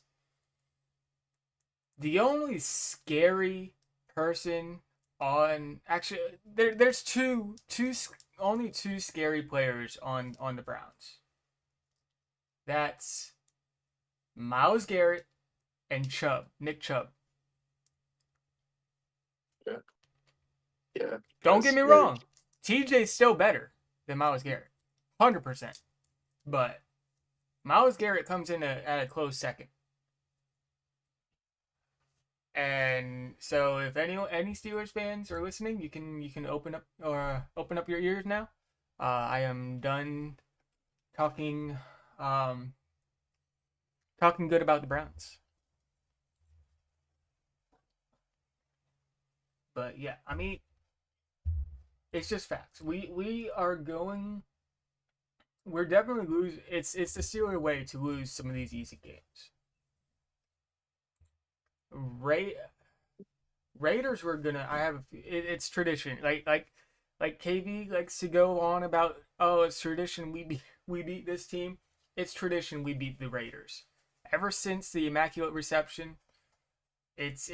The only scary person on there's two only two scary players on the Browns. That's Myles Garrett and Nick Chubb. Yeah. Yeah. Don't That's get me very wrong, TJ's still better than Myles Garrett, 100%. But Myles Garrett comes in at a close second. And so, if any Steelers fans are listening, you can open up your ears now. I am done talking talking good about the Browns. But yeah, I mean, it's just facts. We're definitely losing. It's the Steelers way to lose some of these easy games. Raiders were gonna. I have. It's tradition. Like KV likes to go on about. Oh, it's tradition. We beat this team. It's tradition. We beat the Raiders. Ever since the Immaculate Reception, it's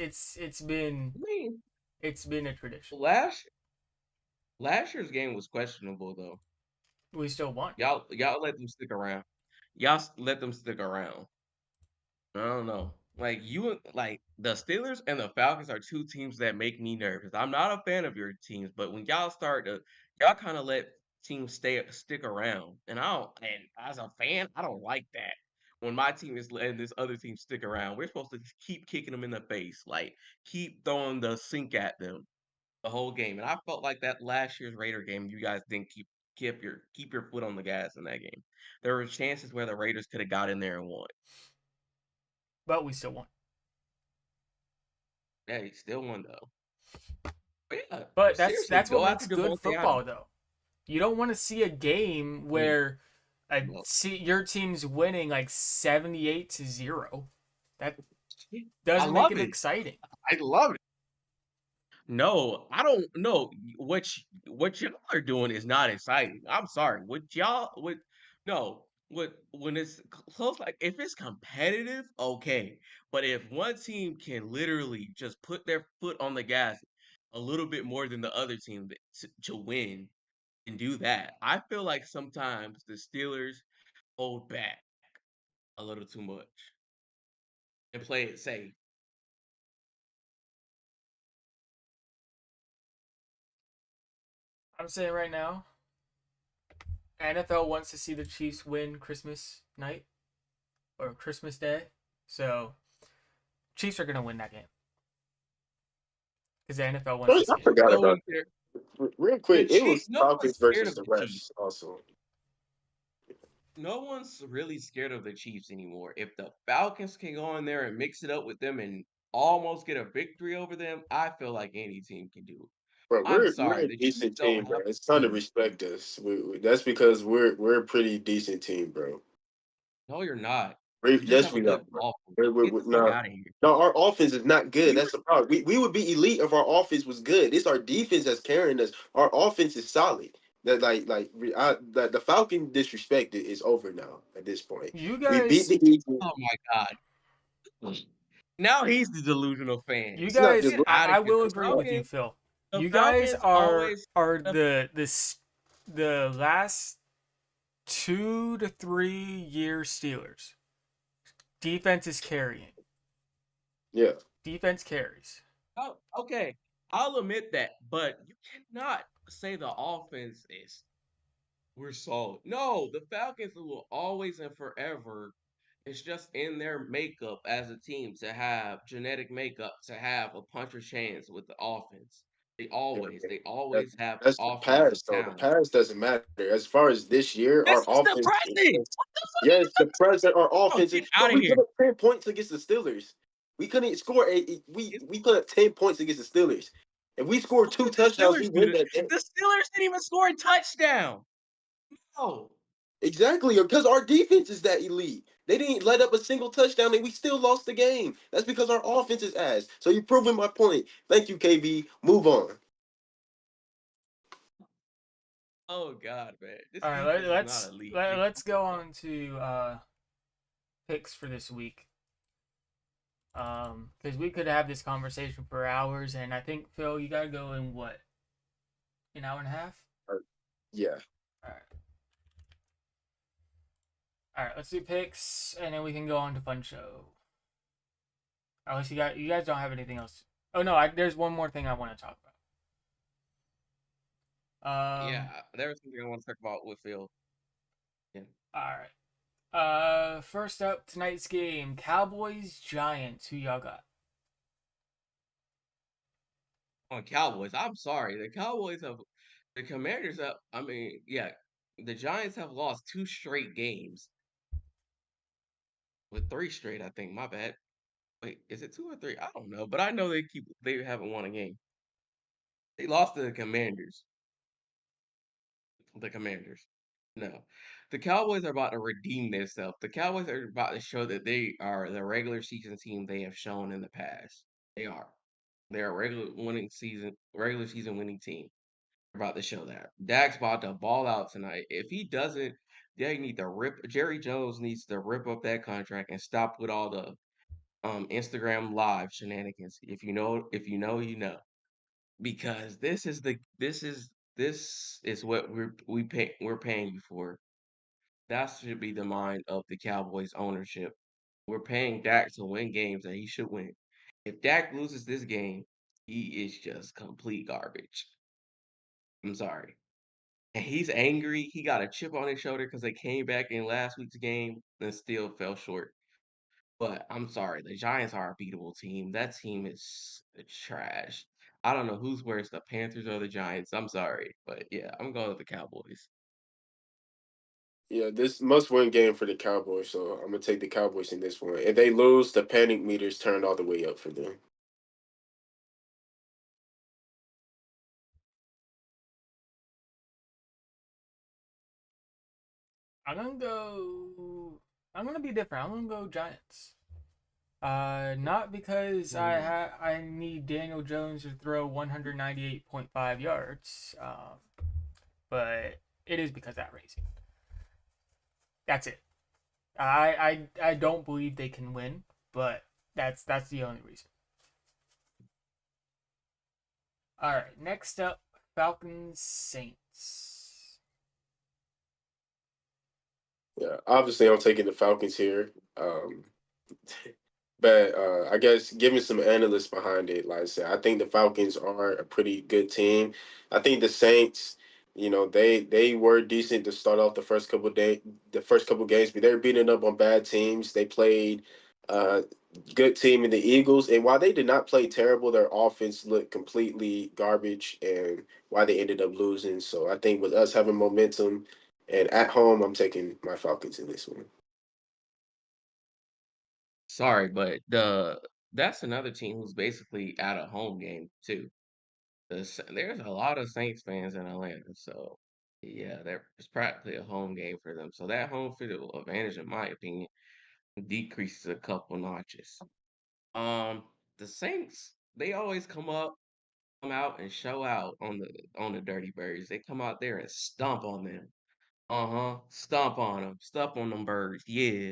been I mean, a tradition. last year's game was questionable though. We still won. Y'all let them stick around. Let them stick around. I don't know. Like the Steelers and the Falcons are two teams that make me nervous. I'm not a fan of your teams, but when y'all kind of let teams stick around, and I don't. And as a fan, I don't like that. When my team is letting this other team stick around, we're supposed to keep kicking them in the face, like keep throwing the sink at them the whole game. And I felt like that last year's Raider game, you guys didn't keep your foot on the gas in that game. There were chances where the Raiders could have got in there and won. But we still won. Yeah, he still won though. But yeah, But seriously, that's what go makes after good Devontae football, Adams. though. You don't want to see a game I mean, where well, your team's winning like 78-0. That I doesn't make love it it. exciting. I love it. No, I don't know what y'all are doing is not exciting. I'm sorry. When it's close, like if it's competitive, okay. But if one team can literally just put their foot on the gas a little bit more than the other team to win and do that, I feel like sometimes the Steelers hold back a little too much and play it safe. I'm saying right now, NFL wants to see the Chiefs win Christmas night or Christmas Day. So, Chiefs are going to win that game. Because the NFL wants to see I it. forgot No about one cares. real The quick. It Chiefs, was no one's Falcons scared versus of the the Chiefs. refs also. No one's really scared of the Chiefs anymore. If the Falcons can go in there and mix it up with them and almost get a victory over them, I feel like any team can do it. Bro, I'm we're sorry, a the Chiefs decent don't team, bro. have It's a time to team. respect us. That's because we're a pretty decent team, bro. No, you're not. You just Yes, have a we are. good Bro. offense. Get the fuck No, out of here. no, our offense is not good. You That's the problem. We would be elite if our offense was good. It's our defense that's carrying us. Our offense is solid. That the Falcon disrespect is over now. At this point, You we beat guys, the Eagles. Oh my god. Now he's the delusional fan. It's not just Get out of I here. will agree with you, Phil. The You guys Falcons always are the the last 2 to 3 year Steelers. Defense is carrying. yeah. Defense carries. oh, okay. I'll admit that, but you cannot say the offense is we're solid. No, the Falcons will always and forever. It's just in their makeup as a team to have genetic makeup to have a puncher's chance with the offense. Yeah, They that, always have that's the offensive past, though. The talent. past doesn't matter. As far as this year, This our is the offense. present. What the fuck are you Yes, the present, our talking? offense. Get But out of we here. put up 10 points against the Steelers. We couldn't score we put up 10 points against the Steelers. If we score What two did the touchdowns, we Steelers do? win that game. The Steelers didn't even score a touchdown. No. Exactly, because our defense is that elite. They didn't let up a single touchdown, and we still lost the game. That's because our offense is ass. So you're proving my point. Thank you, KB. Move on. Oh God, man. This All right, defense is not elite. let's go on to picks for this week. Because we could have this conversation for hours, and I think Phil, you gotta go in what, an hour and a half? Yeah. All right. All right. Let's do picks, and then we can go on to fun show. Unless you guys don't have anything else. Oh no, there's one more thing I want to talk about. Yeah, there was something I want to talk about with Phil. Yeah. All right. First up tonight's game: Cowboys Giants. Who y'all got? On Cowboys, I'm sorry. The Commanders have, I mean, yeah, the Giants have lost 2 straight games with 3 straight, I think. My bad. Wait, is it 2 or 3? I don't know, but I know they haven't won a game. They lost to the Commanders. The Commanders. No. The Cowboys are about to redeem themselves. The Cowboys are about to show that they are the regular season team they have shown in the past. They are. They're a regular season winning team. They're about to show that. Dak's about to ball out tonight. If he doesn't, they need to rip. Jerry Jones needs to rip up that contract and stop with all the Instagram live shenanigans. If you know, you know. Because this is what we're paying you for. That should be the mind of the Cowboys ownership. We're paying Dak to win games that he should win. If Dak loses this game, he is just complete garbage. I'm sorry. And he's angry. He got a chip on his shoulder because they came back in last week's game and still fell short. But I'm sorry, the Giants are a beatable team. That team is trash. I don't know who's worse, the Panthers or the Giants. I'm sorry, but yeah, I'm going with the Cowboys. Yeah, this must win game for the Cowboys, so I'm gonna take the Cowboys in this one. If they lose, the panic meters turn all the way up for them. I'm gonna go. I'm gonna be different. I'm gonna go Giants. Not because Mm. I need Daniel Jones to throw 198.5 yards. But it is because of that racing. That's it. I don't believe they can win, but that's the only reason. All right, next up, Falcons Saints. Yeah, obviously I'm taking the Falcons here. But I guess giving some analysts behind it, like I said, I think the Falcons are a pretty good team. I think the Saints, they were decent to start off the first couple games, but they're beating up on bad teams. They played uh good team in the Eagles, and while they did not play terrible, their offense looked completely garbage, and why they ended up losing. So I think with us having momentum and at home, I'm taking my Falcons in this one. Sorry, but that's another team who's basically at a home game too. There's a lot of Saints fans in Atlanta, so yeah, it's practically a home game for them. So that home field advantage, in my opinion, decreases a couple notches. Um, the Saints, they always come out and show out on the Dirty Birds. They come out there and stomp on them. Uh-huh. Stomp on them birds. Yeah.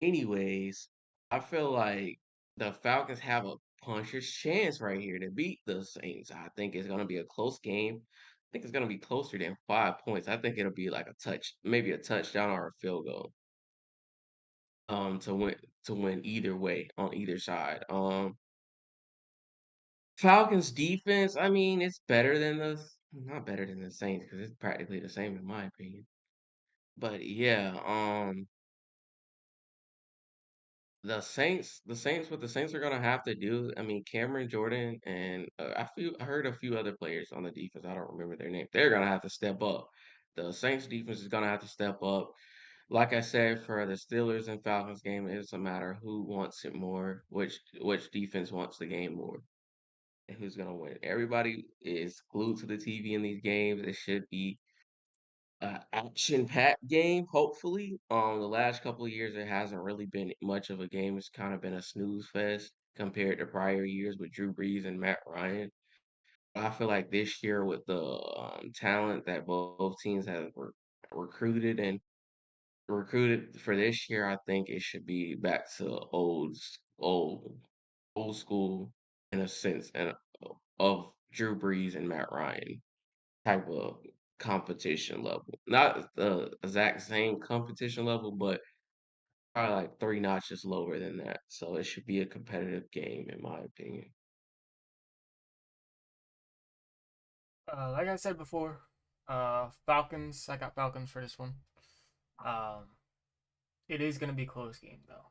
Anyways, I feel like the Falcons have a puncher's chance right here to beat the Saints. I think it's gonna be a close game. I think it's gonna be closer than 5 points. I think it'll be like maybe a touchdown or a field goal. To win either way on either side. Falcons defense, I mean, it's better than not better than the Saints because it's practically the same in my opinion. But yeah, what the Saints are gonna have to do. I mean, Cameron Jordan and I heard a few other players on the defense. I don't remember their name. They're gonna have to step up. The Saints defense is gonna have to step up. Like I said, for the Steelers and Falcons game, it doesn't matter who wants it more, which defense wants the game more, and who's gonna win. Everybody is glued to the TV in these games. It should be action-packed game, hopefully. The last couple of years, it hasn't really been much of a game. It's kind of been a snooze fest compared to prior years with Drew Brees and Matt Ryan. I feel like this year, with the talent that both teams have recruited and recruited for this year, I think it should be back to old, old school in a sense, and of Drew Brees and Matt Ryan type of competition level. Not the exact same competition level, but probably like 3 notches lower than that. So it should be a competitive game in my opinion. Like I said before, Falcons. I got Falcons for this one. Um, it is gonna be a close game though.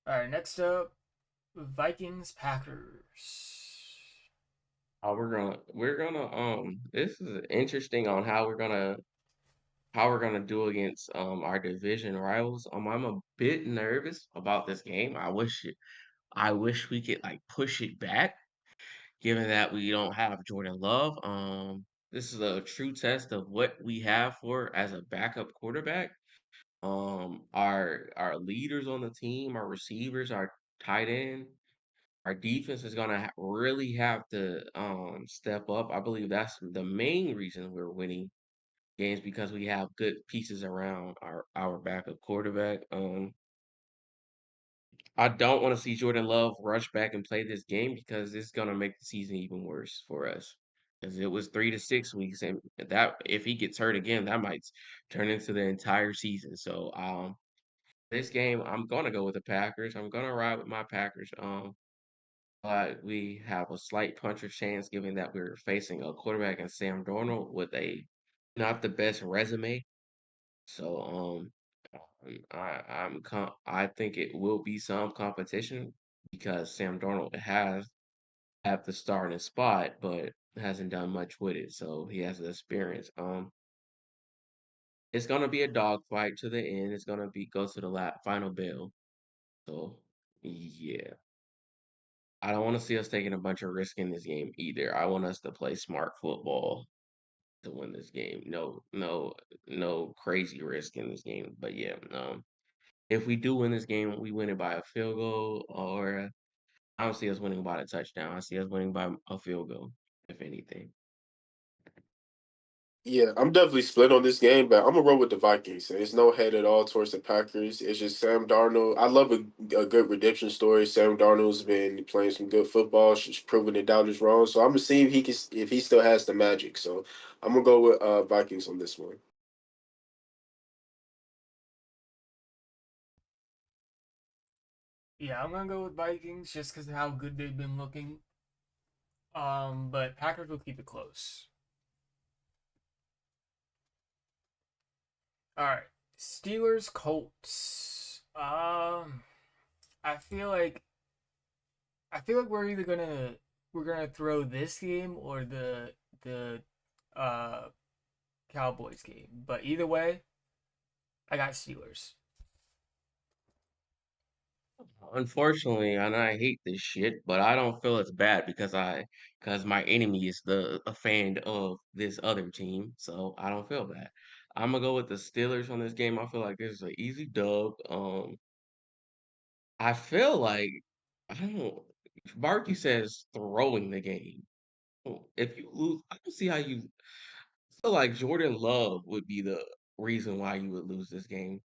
All right, next up, Vikings Packers. This is interesting on how we're gonna do against our division rivals. I'm a bit nervous about this game. I wish we could like push it back, given that we don't have Jordan Love. This is a true test of what we have for as a backup quarterback. Our leaders on the team, our receivers, our tight end, our defense is gonna really have to step up. I believe that's the main reason we're winning games because we have good pieces around our backup quarterback. I don't want to see Jordan Love rush back and play this game because it's gonna make the season even worse for us. Because it was 3 to 6 weeks, and that if he gets hurt again, that might turn into the entire season. So this game I'm gonna go with the Packers. I'm gonna ride with my Packers. But we have a slight puncher's chance given that we're facing a quarterback in Sam Darnold with a not the best resume. So I think it will be some competition because Sam Darnold has at the starting spot, but hasn't done much with it. So he has the experience. It's gonna be a dogfight to the end. It's gonna be go to the final bell. So yeah, I don't want to see us taking a bunch of risk in this game either. I want us to play smart football to win this game. No crazy risk in this game. But yeah, if we do win this game, we win it by a field goal, or I don't see us winning by a touchdown. I see us winning by a field goal, if anything. Yeah, I'm definitely split on this game, but I'm gonna roll with the Vikings. There's no head at all towards the Packers. It's just Sam Darnold. I love a good redemption story. Sam Darnold's been playing some good football. She's proven the doubters wrong. So I'm gonna see if he still has the magic. So I'm gonna go with Vikings on this one. Yeah, I'm gonna go with Vikings just because of how good they've been looking. But Packers will keep it close. All right, Steelers Colts. I feel like we're gonna throw this game or the uh Cowboys game. But either way, I got Steelers. Unfortunately, and I hate this shit, but I don't feel it's bad because my enemy is a fan of this other team, so I don't feel bad. I'm gonna go with the Steelers on this game. I feel like this is an easy dub. I feel like I don't. Barky says throwing the game. If you lose, I don't see how you feel like Jordan Love would be the reason why you would lose this game.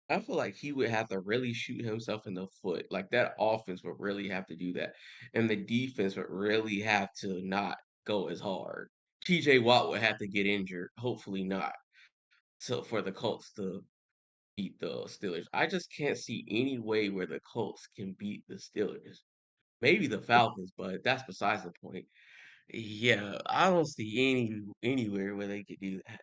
I feel like he would have to really shoot himself in the foot. Like that offense would really have to do that. And the defense would really have to not go as hard. TJ Watt would have to get injured. Hopefully not. So for the Colts to beat the Steelers. I just can't see any way where the Colts can beat the Steelers. Maybe the Falcons, but that's besides the point. Yeah, I don't see anywhere where they could do that.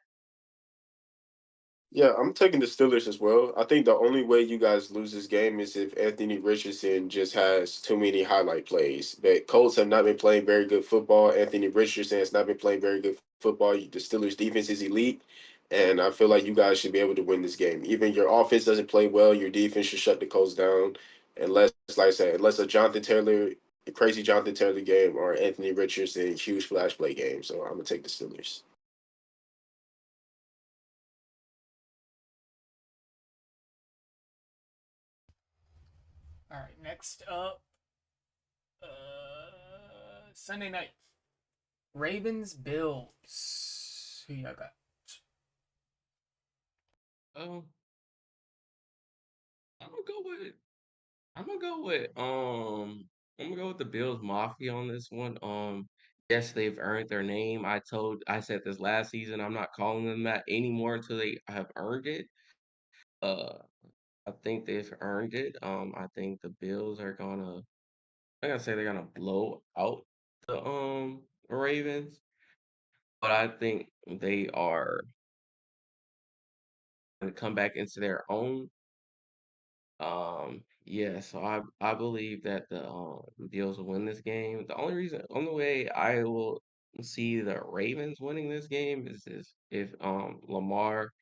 Yeah, I'm taking the Steelers as well. I think the only way you guys lose this game is if Anthony Richardson just has too many highlight plays. But Colts have not been playing very good football. Anthony Richardson has not been playing very good football. The Steelers' defense is elite, and I feel like you guys should be able to win this game. Even your offense doesn't play well, your defense should shut the Colts down. Unless, like I said, unless a crazy Jonathan Taylor game, or Anthony Richardson huge flash play game. So I'm gonna take the Steelers. All right, next up, Sunday night, Ravens Bills. Who y'all got? Um, I'm gonna go with I'm gonna go with um I'm gonna go with the Bills Mafia on this one. Yes, they've earned their name. I said this last season, I'm not calling them that anymore until they have earned it. Uh, I think they've earned it. I think the Bills are gonna I gotta say they're gonna blow out the Ravens, but I think they are gonna come back into their own. Yeah, so I believe that the Bills will win this game. Only way I will see the Ravens winning this game is if Lamar,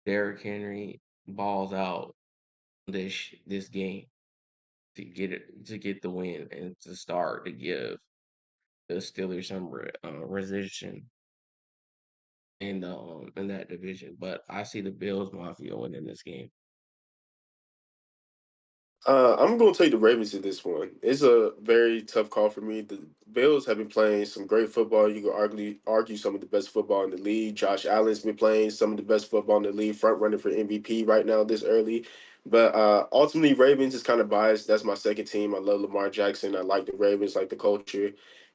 Derrick Henry balls out this game to get the win and to start to give the Steelers some resistance in that division. But I see the Bills Mafia winning this game. I'm going to take the Ravens in this one. It's a very tough call for me. The Bills have been playing some great football. You could argue some of the best football in the league. Josh Allen's been playing some of the best football in the league, front runner for MVP right now this early. But ultimately, Ravens is kind of biased. That's my second team. I love Lamar Jackson. I like the Ravens, like the culture.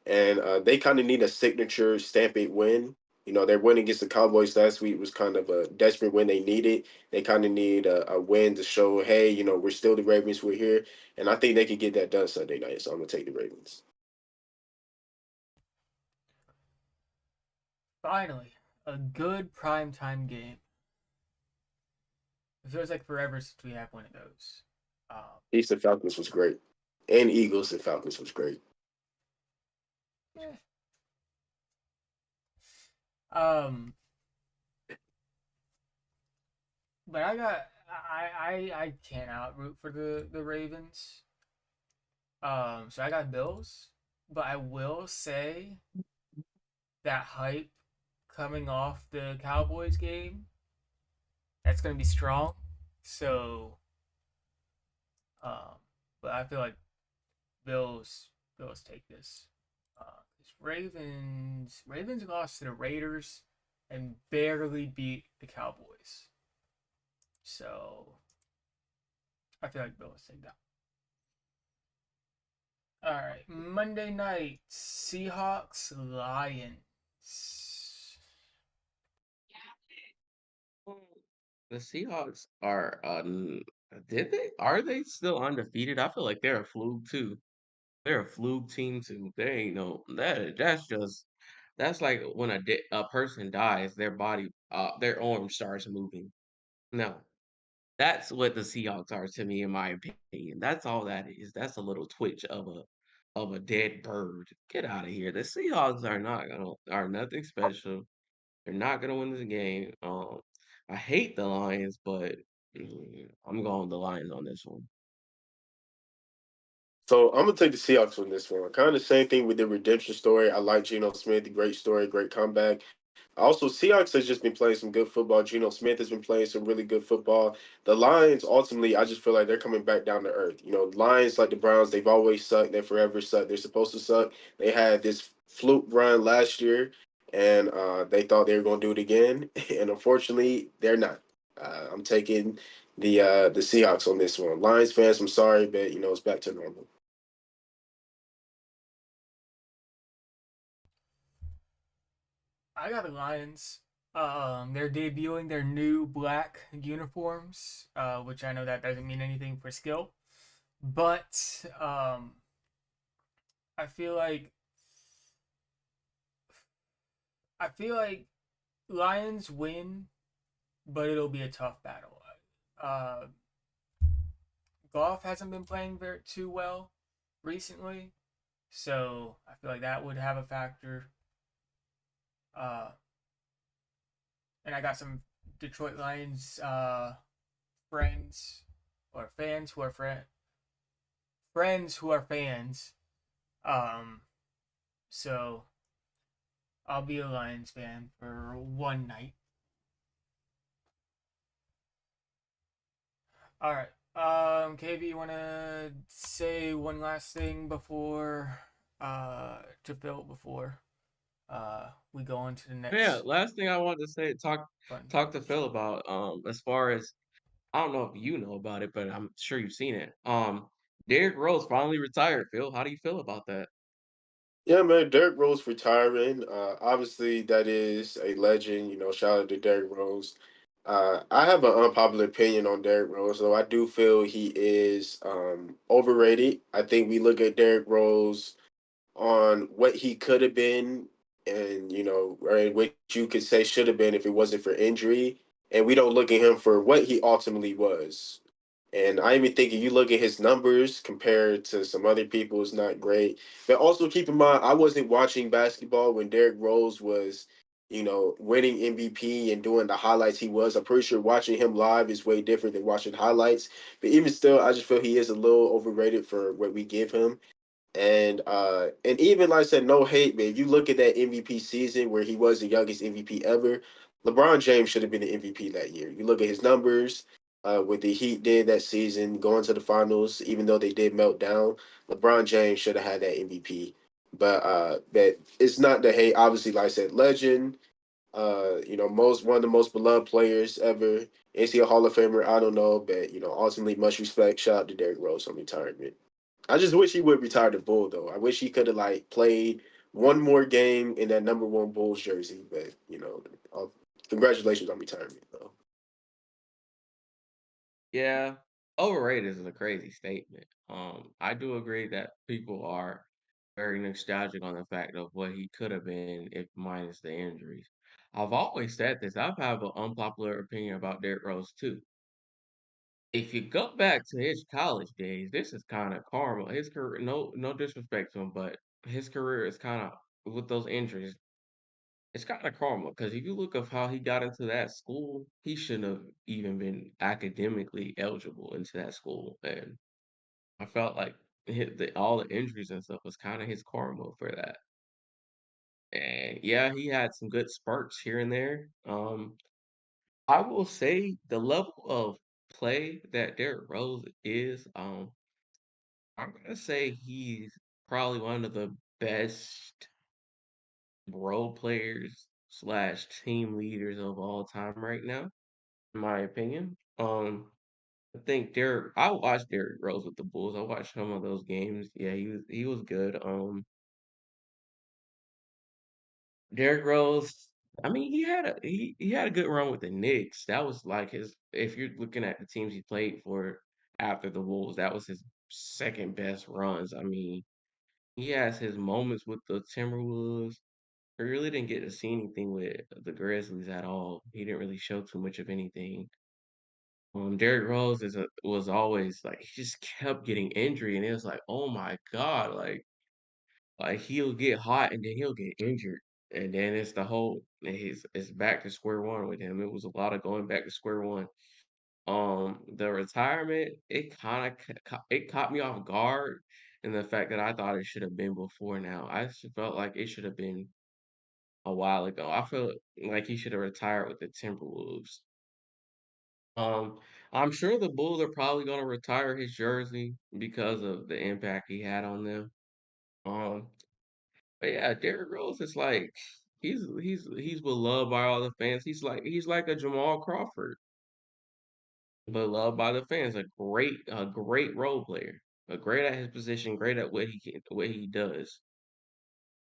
And they kind of need a signature stamp it win. You know, their win against the Cowboys last week was kind of a desperate win they needed. They kind of need a win to show, hey, you know, we're still the Ravens, we're here, and I think they could get that done Sunday night. So I'm gonna take the Ravens. Finally, a good primetime game. It feels like forever since we had one of those. Chiefs and Falcons was great, and Eagles and Falcons was great. Eh. Um, but I cannot root for the Ravens. So I got Bills, but I will say that hype coming off the Cowboys game, that's gonna be strong. So, um, but I feel like Bills take this. 'Cause Ravens lost to the Raiders and barely beat the Cowboys. So I feel like Bills take that. All right, Monday night, Seahawks Lions. Mm, The Seahawks are they still undefeated? I feel like they're a fluke too. They're a fluke team too. They ain't no that's like when a person dies, their arm starts moving. No, that's what the Seahawks are to me, in my opinion. That's all that is. That's a little twitch of a dead bird. Get out of here. The Seahawks are nothing special. They're not gonna win this game. I hate the Lions, but I'm going with the Lions on this one. So I'm gonna take the Seahawks on this one. Kind of the same thing with the redemption story. I like Geno Smith, the great story, great comeback. Also, Seahawks has just been playing some good football. Geno Smith has been playing some really good football. The Lions, ultimately, I just feel like they're coming back down to earth. You know, Lions, like the Browns, they've always sucked. They forever sucked. They're supposed to suck. They had this fluke run last year, and they thought they were going to do it again. And unfortunately, they're not. I'm taking the Seahawks on this one. Lions fans, I'm sorry, but, you know, it's back to normal. I got the Lions. They're debuting their new black uniforms, which I know that doesn't mean anything for skill, but I feel like I feel like Lions win, but it'll be a tough battle. Uh, Golf hasn't been playing too well recently, so I feel like that would have a factor. Uh, and I got some Detroit Lions friends or fans who are friends who are fans. Um, so I'll be a Lions fan for one night. All right. KB, you wanna say one last thing before before we go on to the Yeah, next last thing I wanted to say, fun talk to games. Phil about as far as I don't know if you know about it, but I'm sure you've seen it. Derrick Rose finally retired. Phil, how do you feel about that? Yeah, man, Derrick Rose retiring. Obviously, that is a legend. Shout out to Derrick Rose. I have an unpopular opinion on Derrick Rose, though. I do feel he is overrated. I think we look at Derrick Rose on what he could have been, and or what you could say should have been if it wasn't for injury, and we don't look at him for what he ultimately was. And I even think if you look at his numbers compared to some other people, it's not great. But also keep in mind, I wasn't watching basketball when Derrick Rose was, winning MVP and doing the highlights he was. I'm pretty sure watching him live is way different than watching highlights. But even still, I just feel he is a little overrated for what we give him. And even like I said, no hate, man. If you look at that MVP season where he was the youngest MVP ever, LeBron James should have been the MVP that year. You look at his numbers, what the Heat did that season, going to the finals, even though they did melt down, LeBron James should have had that MVP. But it's not the hate. Obviously, like I said, legend. Most one of the most beloved players ever. Is he a Hall of Famer? I don't know, but ultimately, much respect. Shout out to Derrick Rose on retirement. I just wish he would retire the Bull though. I wish he could have like played one more game in that number one Bulls jersey. But congratulations on retirement though. Yeah, overrated is a crazy statement. I do agree that people are very nostalgic on the fact of what he could have been if minus the injuries. I've always said this. I've have an unpopular opinion about Derrick Rose too. If you go back to his college days, this is kind of karma. His career, no disrespect to him, but his career is kind of with those injuries. It's kind of karma because if you look of how he got into that school, he shouldn't have even been academically eligible into that school. And I felt like all the injuries and stuff was kind of his karma for that. And yeah, he had some good spurts here and there. I will say the level of play that Derrick Rose is, I'm gonna say he's probably one of the best role players slash team leaders of all time right now, in my opinion. I think Derrick. I watched Derrick Rose with the Bulls. I watched some of those games. Yeah, he was good. Derrick Rose. I mean, he had a good run with the Knicks. That was like his. If you're looking at the teams he played for after the Wolves, that was his second best runs. I mean, he has his moments with the Timberwolves. I really didn't get to see anything with the Grizzlies at all. He didn't really show too much of anything. Derrick Rose was always like he just kept getting injury, and it was like, oh my god, like he'll get hot and then he'll get injured, and then it's the whole it's back to square one with him. It was a lot of going back to square one. The retirement it kind of it caught me off guard, and the fact that I thought it should have been before now. I just felt like it should have been a while ago. I feel like he should have retired with the Timberwolves. Um, I'm sure the Bulls are probably gonna retire his jersey because of the impact he had on them. Um, but yeah, Derrick Rose is like he's beloved by all the fans. He's like a Jamal Crawford, beloved by the fans. A great role player, a great at his position, great at what he does.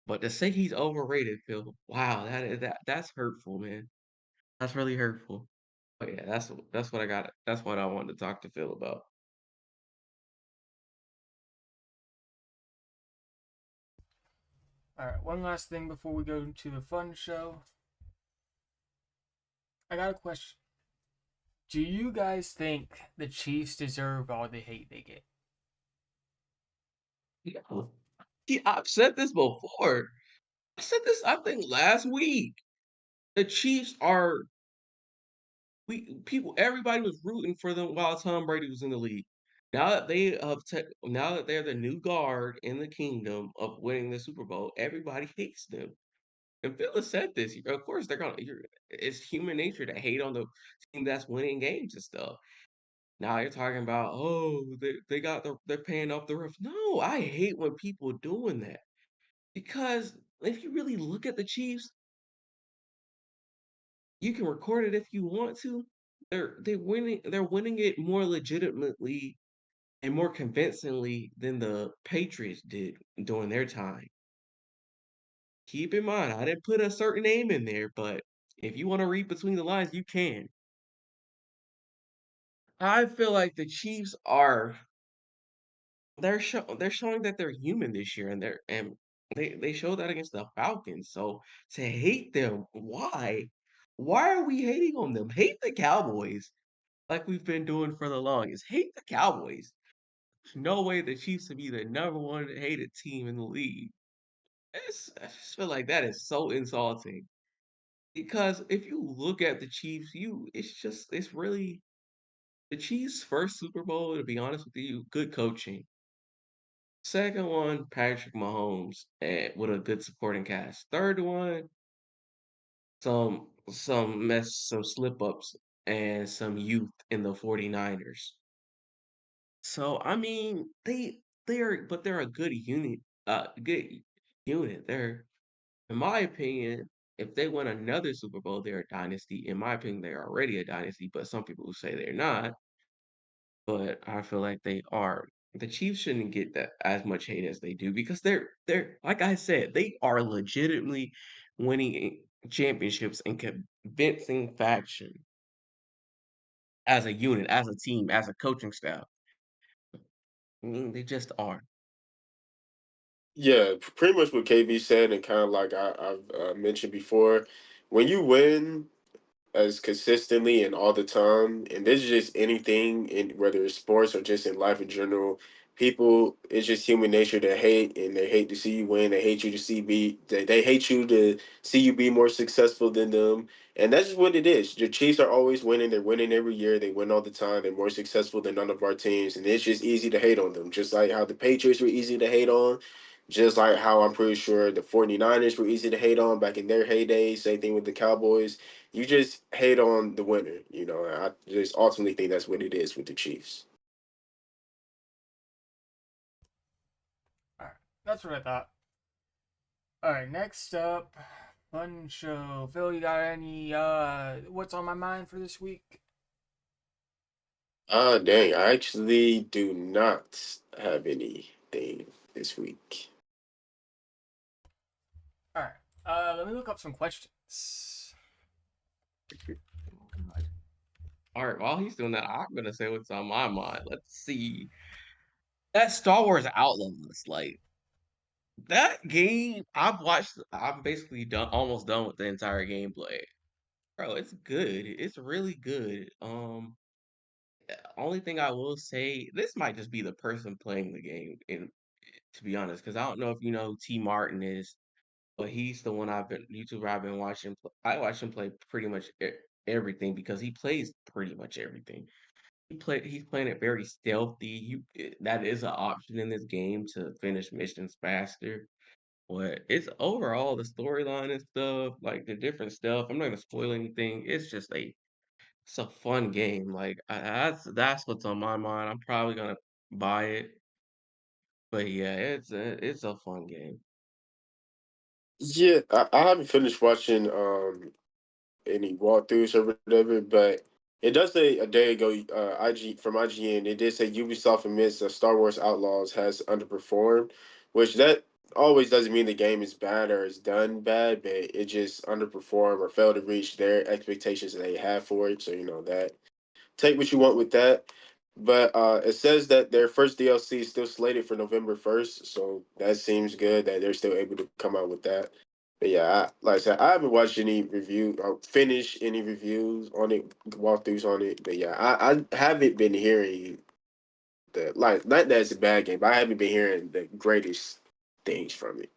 But to say he's overrated, Phil, wow, that's hurtful, man. That's really hurtful. But yeah, that's what I got. That's what I wanted to talk to Phil about. All right, one last thing before we go to the fun show. I got a question. Do you guys think the Chiefs deserve all the hate they get? Yeah. Yeah, I've said this before. I said this, I think, last week. The Chiefs are everybody was rooting for them while Tom Brady was in the league. Now that they're the new guard in the kingdom of winning the Super Bowl, everybody hates them. And Phil has said this. Of course, it's human nature to hate on the team that's winning games and stuff. Now you're talking about, oh, they're paying off the roof. No, I hate when people doing that. Because if you really look at the Chiefs, you can record it if you want to. They're winning it more legitimately and more convincingly than the Patriots did during their time. keep in mind, I didn't put a certain name in there, but if you want to read between the lines, you can. I feel like the Chiefs are they're showing that they're human this year, and they showed that against the Falcons. So to hate them, why? Why are we hating on them? Hate the Cowboys like we've been doing for the longest. Hate the Cowboys. There's no way the Chiefs would be the number one hated team in the league. I just feel like that is so insulting. Because if you look at the Chiefs, it's really the Chiefs' first Super Bowl, to be honest with you, good coaching. Second one, Patrick Mahomes with a good supporting cast. Third one, some slip ups and some youth in the 49ers. So I mean, they're a good unit. They're in my opinion, if they win another Super Bowl, they're a dynasty. In my opinion, they're already a dynasty, but some people will say they're not. But I feel like they are. The Chiefs shouldn't get that as much hate as they do because they're like I said, they are legitimately winning championships in convincing fashion as a unit, as a team, as a coaching staff. I mean, they just are. Yeah, pretty much what KB said, and kind of like I've mentioned before, when you win as consistently and all the time, and this is just anything in whether it's sports or just in life in general. People, it's just human nature to hate, and they hate to see you win. They hate you to see they hate you to see you be more successful than them, and that's just what it is. The Chiefs are always winning. They're winning every year. They win all the time. They're more successful than none of our teams, and it's just easy to hate on them. Just like how the Patriots were easy to hate on, just like how I'm pretty sure the 49ers were easy to hate on back in their heyday. Same thing with the Cowboys. You just hate on the winner, you know. I just ultimately think that's what it is with the Chiefs. All right, that's what I thought. All right, next up, fun show. Phil, you got any what's on my mind for this week? Ah, dang, I actually do not have anything this week. All right, let me look up some questions. All right, while he's doing that, I'm gonna say what's on my mind. Let's see. That Star Wars Outlaws, like that game, I'm basically almost done with the entire gameplay. Bro, it's good. It's really good. Only thing I will say, this might just be the person playing the game, and to be honest, because I don't know if you know who T Martin is, but he's the one YouTuber I've been watching. I watch him play pretty much everything because he plays pretty much everything. He's playing it very stealthy. That is an option in this game to finish missions faster. But it's overall the storyline and stuff, like the different stuff. I'm not gonna spoil anything. It's a fun game. Like that's what's on my mind. I'm probably gonna buy it. But yeah, it's a fun game. Yeah, I haven't finished watching any walkthroughs or whatever, but it does say a day ago, from IGN, it did say Ubisoft admits that Star Wars Outlaws has underperformed, which that always doesn't mean the game is bad or is done bad, but it just underperformed or failed to reach their expectations that they have for it. So you know that take what you want with that. But it says that their first DLC is still slated for November 1st, so that seems good that they're still able to come out with that. But yeah, like I said, I haven't watched any review or finished any reviews on it, walkthroughs on it. But yeah, I haven't been hearing the like not that it's a bad game, but I haven't been hearing the greatest things from it.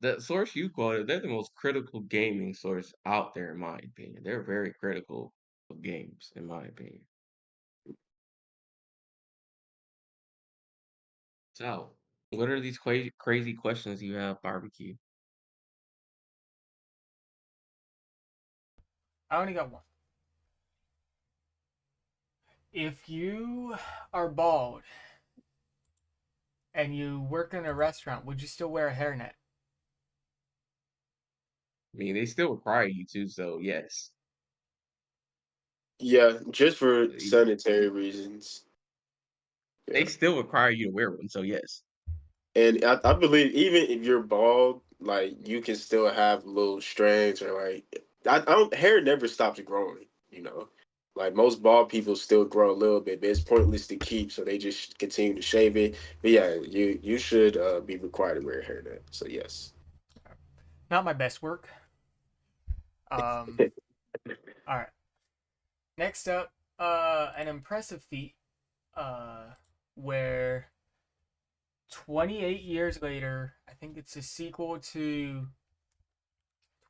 The source you quoted, they're the most critical gaming source out there, in my opinion. They're very critical of games, in my opinion. So, what are these crazy questions you have, barbecue? I only got one. If you are bald and you work in a restaurant, would you still wear a hairnet? I mean, they still require you to, so yes. Yeah, just for They sanitary reasons. they Yeah. still require you to wear one, so yes. And I believe even if you're bald, like you can still have little strands or like I don't hair never stops growing, you know. Like most bald people still grow a little bit, but it's pointless to keep, so they just continue to shave it. But yeah, you should be required to wear a hairnet. So yes. Not my best work. Um, all right. Next up, an impressive feat, uh, where 28 years later, I think it's a sequel to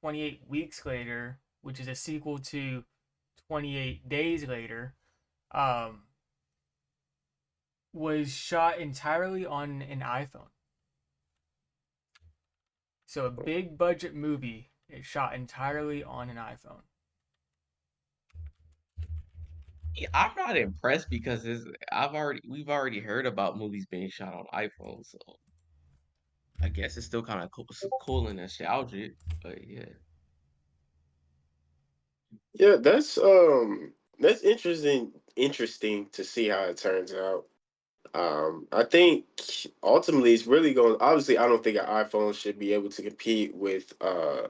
28 Weeks Later, which is a sequel to 28 Days Later, um, was shot entirely on an iPhone. So a big budget movie is shot entirely on an iPhone. Yeah, I'm not impressed because we've already heard about movies being shot on iPhones, so I guess it's still kind of cool and nostalgic. But yeah, Yeah, that's interesting to see how it turns out. I think ultimately it's really going. Obviously, I don't think an iPhone should be able to compete with um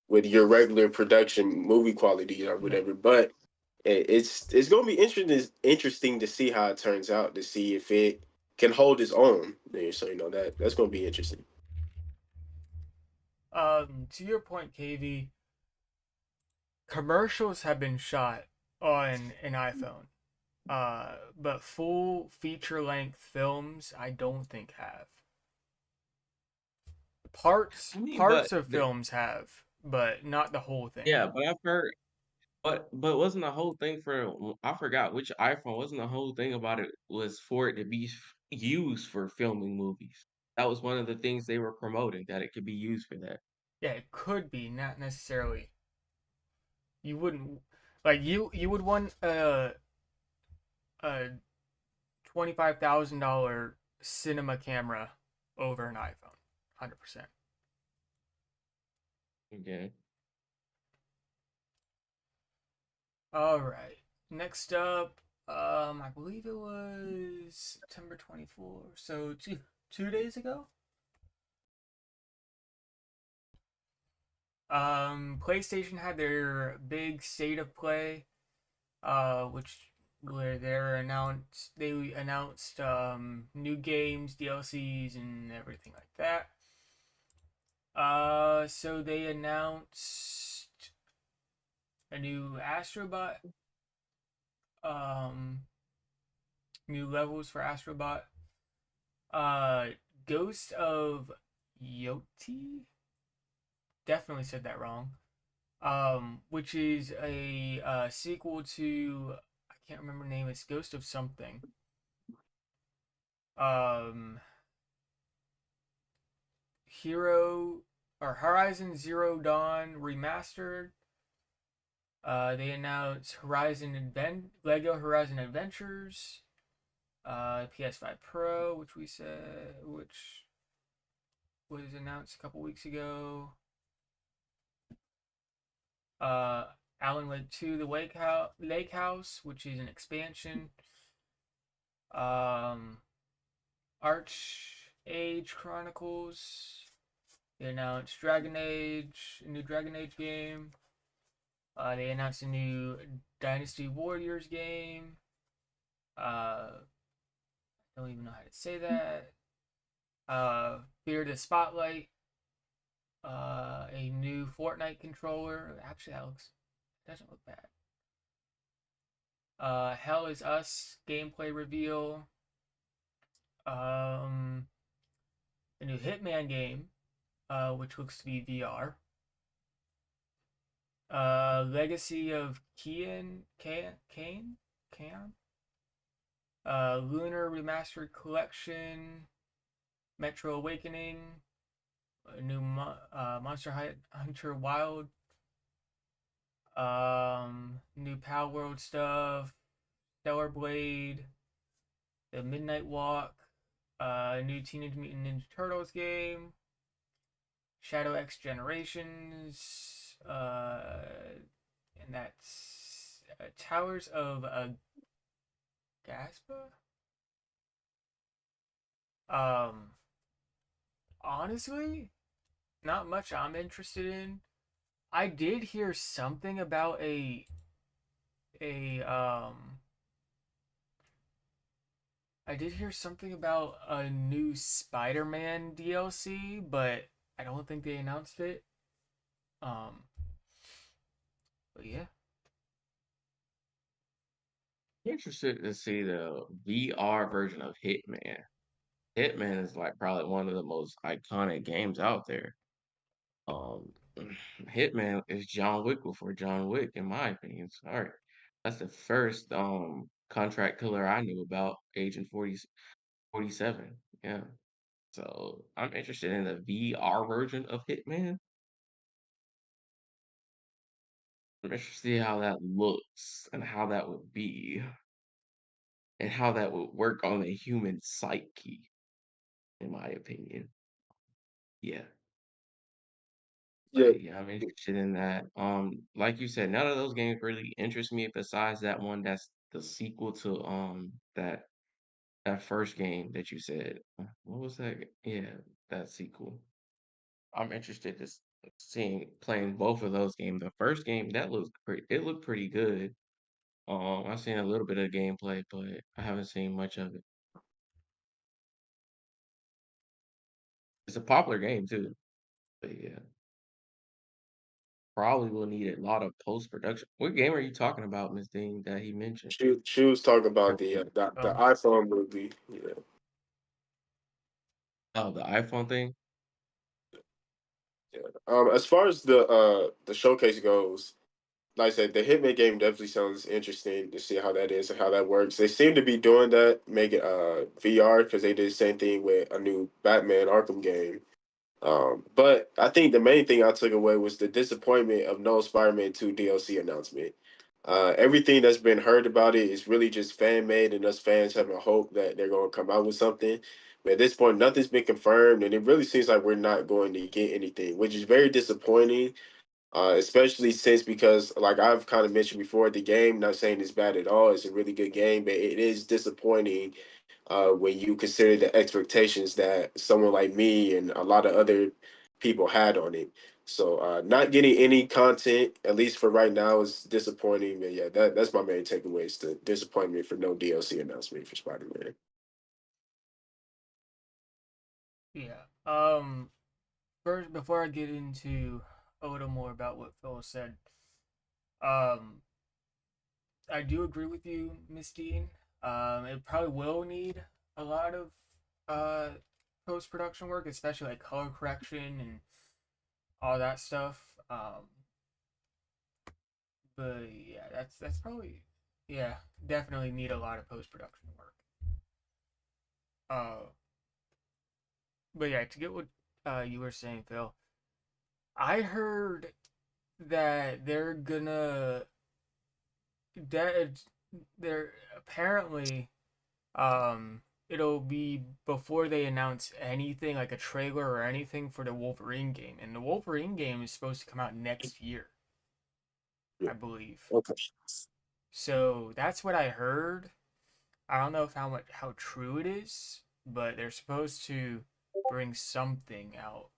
with your regular production movie quality or Yeah. whatever. But it's going to be interesting to see how it turns out to see if it can hold its own. So that's going to be interesting. To your point, KV, commercials have been shot on an iPhone. But full feature length films, I don't think have. Parts I mean, parts of films have, but not the whole thing. yeah, but I've heard, but wasn't the whole thing for I forgot which iPhone wasn't the whole thing about it was for it to be used for filming movies. That was one of the things they were promoting that it could be used for that. Yeah, it could be, not necessarily. You wouldn't like you would want a $25,000 cinema camera over an iPhone, 100%. Okay. All right. Next up, I believe it was September 24th, so 2 days ago. PlayStation had their big state of play, which where they announced new games, DLCs, and everything like that. So they announced a new Astrobot, um, new levels for Astrobot, uh, Ghost of Yoti. Definitely said that wrong. Which is a sequel to, I can't remember the name. It's Ghost of something. Um, Hero or Horizon Zero Dawn remastered. They announced Lego Horizon Adventures, PS5 Pro, which was announced a couple weeks ago. Uh, Alan Wake 2, The Lake House, which is an expansion. Um, Arch Age Chronicles. They announced Dragon Age, a new Dragon Age game. They announced a new Dynasty Warriors game. I don't even know how to say that. Fear the Spotlight. A new Fortnite controller. Actually, doesn't look bad. Hell is Us gameplay reveal. A new Hitman game, which looks to be VR. Legacy of Kain. Lunar Remastered Collection, Metro Awakening, a new Monster Hunter Wild, new Pal World stuff, Stellar Blade, The Midnight Walk, new Teenage Mutant Ninja Turtles game, Shadow X Generations, and that's Towers of Gaspa. Um, honestly, not much I'm interested in. I did hear something about a I did hear something about a new Spider-Man DLC, but I don't think they announced it. Um, but yeah. Interested to see the VR version of Hitman. Hitman is like probably one of the most iconic games out there. Um, Hitman is John Wick before John Wick, in my opinion. Sorry, that's the first contract killer I knew about, Agent 47. Yeah, so I'm interested in the VR version of Hitman. I'm interested to see how that looks and how that would be and how that would work on the human psyche, in my opinion. Yeah. Yeah, Yeah, I'm interested in that. Like you said, none of those games really interest me besides that one that's the sequel to that first game that you said. What was that? Yeah, that sequel. I'm interested to seeing playing both of those games. The first game that looked pretty good. I've seen a little bit of gameplay, but I haven't seen much of it. It's a popular game too. But yeah, probably will need a lot of post production. What game are you talking about, Miss Dean, that he mentioned? she was talking about the Um, iPhone movie. Yeah, Oh, the iPhone thing? yeah. As far as the showcase goes, like I said, the Hitman game definitely sounds interesting to see how that is and how that works. They seem to be doing that, make it VR because they did the same thing with a new Batman Arkham game. But I think the main thing I took away was the disappointment of no Spider-Man 2 DLC announcement. Everything that's been heard about it is really just fan made, and us fans having hope that they're going to come out with something. But at this point, nothing's been confirmed, and it really seems like we're not going to get anything, which is very disappointing. Especially since because, like I've kind of mentioned before, the game, not saying it's bad at all, it's a really good game, but it is disappointing when you consider the expectations that someone like me and a lot of other people had on it. So not getting any content, at least for right now, is disappointing. But yeah, that's my main takeaway is the disappointment for no DLC announcement for Spider Man. yeah. First, before I get into a little more about what Phil said, um, I do agree with you, Miss Dean. It probably will need a lot of uh post production work, especially like color correction and all that stuff. But yeah, that's probably yeah, definitely need a lot of post production work. Uh, but yeah, to get what you were saying, Phil, I heard that that they're apparently it'll be before they announce anything like a trailer or anything for the Wolverine game, and the Wolverine game is supposed to come out next year, Yeah. I believe. Okay. So that's what I heard. I don't know if how true it is, but they're supposed to bring something out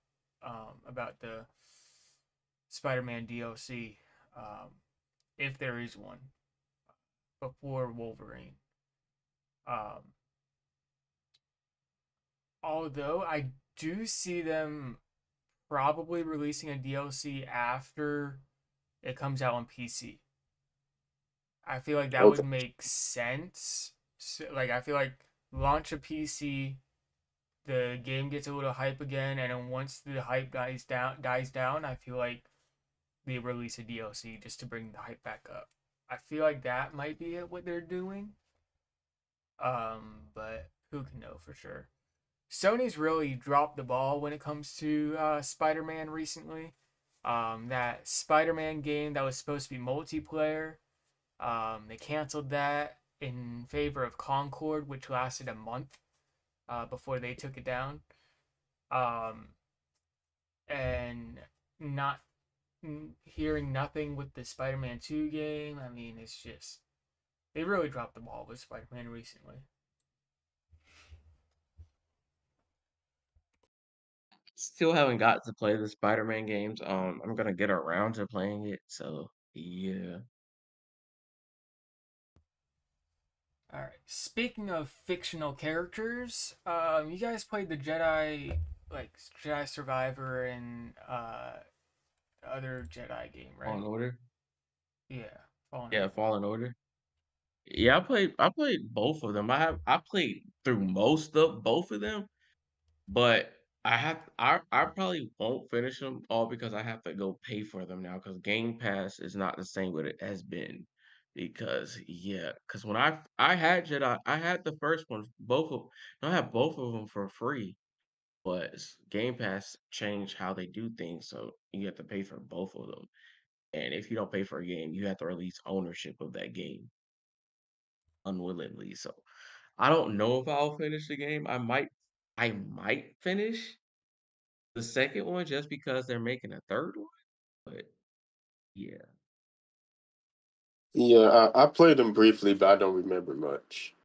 about the Spider-Man DLC, if there is one, before Wolverine. Um, although I do see them probably releasing a DLC after it comes out on PC. I feel like that would Okay. make sense. So, like I feel like launch a PC, the game gets a little hype again, and then once the hype dies down, I feel like they release a DLC just to bring the hype back up. I feel like that might be what they're doing. But who can know for sure? Sony's really dropped the ball when it comes to Spider-Man recently. That Spider-Man game that was supposed to be multiplayer, they canceled that in favor of Concord, which lasted a month before they took it down. Um, and not hearing nothing with the Spider-Man 2 game. I mean, it's just they really dropped the ball with Spider-Man recently. Still haven't got to play the Spider-Man games. I'm gonna get around to playing it. So yeah. All right. Speaking of fictional characters, you guys played the Jedi, like Jedi Survivor and other Jedi game, Fallen right? Order. Yeah, Fallen Yeah, Order. Fallen Order. Yeah, I played both of them. I played through most of both of them, but I probably won't finish them all because I have to go pay for them now because Game Pass is not the same what it has been. Because when I had Jedi, I had the first one, both of no, I had both of them for free, but Game Pass changed how they do things, so you have to pay for both of them. And if you don't pay for a game, you have to release ownership of that game unwillingly. So I don't know if I'll finish the game. I might finish the second one just because they're making a third one. But yeah. Yeah, I played them briefly, but I don't remember much.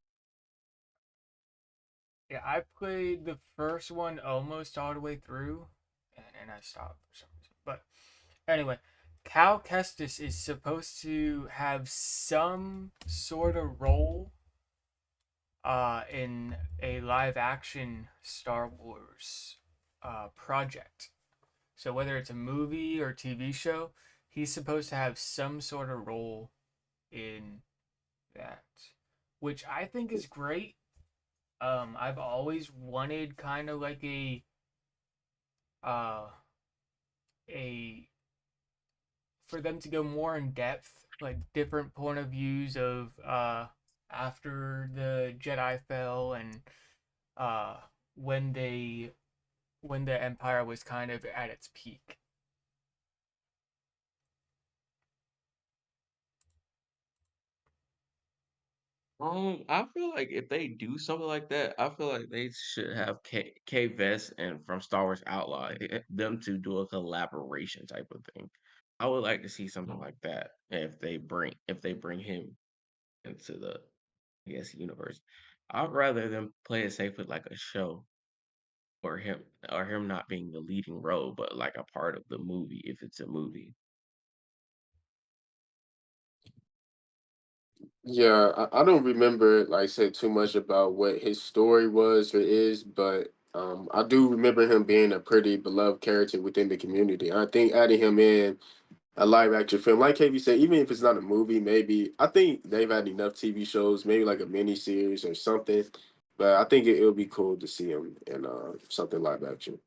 Yeah, I played the first one almost all the way through, and I stopped for some reason. But anyway, Cal Kestis is supposed to have some sort of role in a live action Star Wars project. So whether it's a movie or TV show, he's supposed to have some sort of role in that, which I think is great. I've always wanted kind of like uh a for them to go more in depth, like different point of views of after the Jedi fell and uh when they when the Empire was kind of at its peak. I feel like if they do something like that, I feel like they should have K Vest and from Star Wars Outlaw them to do a collaboration type of thing. I would like to see something like that if they bring him into the I guess universe. I'd rather them play it safe with like a show or him not being the leading role, but like a part of the movie if it's a movie. Yeah, I don't remember, like I said, too much about what his story was or is, but I do remember him being a pretty beloved character within the community. I think adding him in a live action film, like KB said, even if it's not a movie, maybe I think they've had enough TV shows, maybe like a mini series or something. But I think it would be cool to see him in something live action.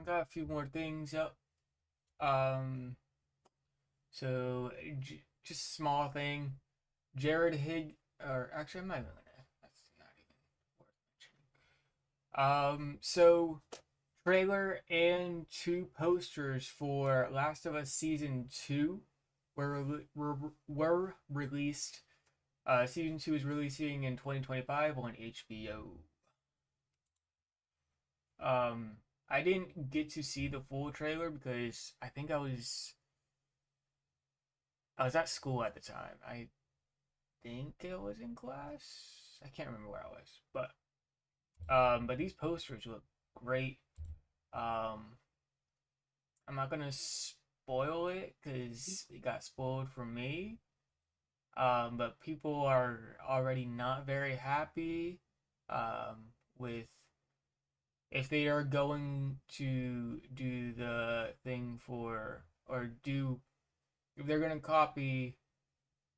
Got a few more things up. Um, so just small thing. Jared Hig, or actually, I'm not even gonna. That's not even worth mentioning. So trailer and two posters for Last of Us season two were released. Season two is releasing in 2025 on HBO. Um, I didn't get to see the full trailer because I think I was at school at the time. I think I was in class. I can't remember where I was, but these posters look great. Um, I'm not gonna spoil it because it got spoiled for me. But people are already not very happy with if they are going to do the thing for or do if they're gonna copy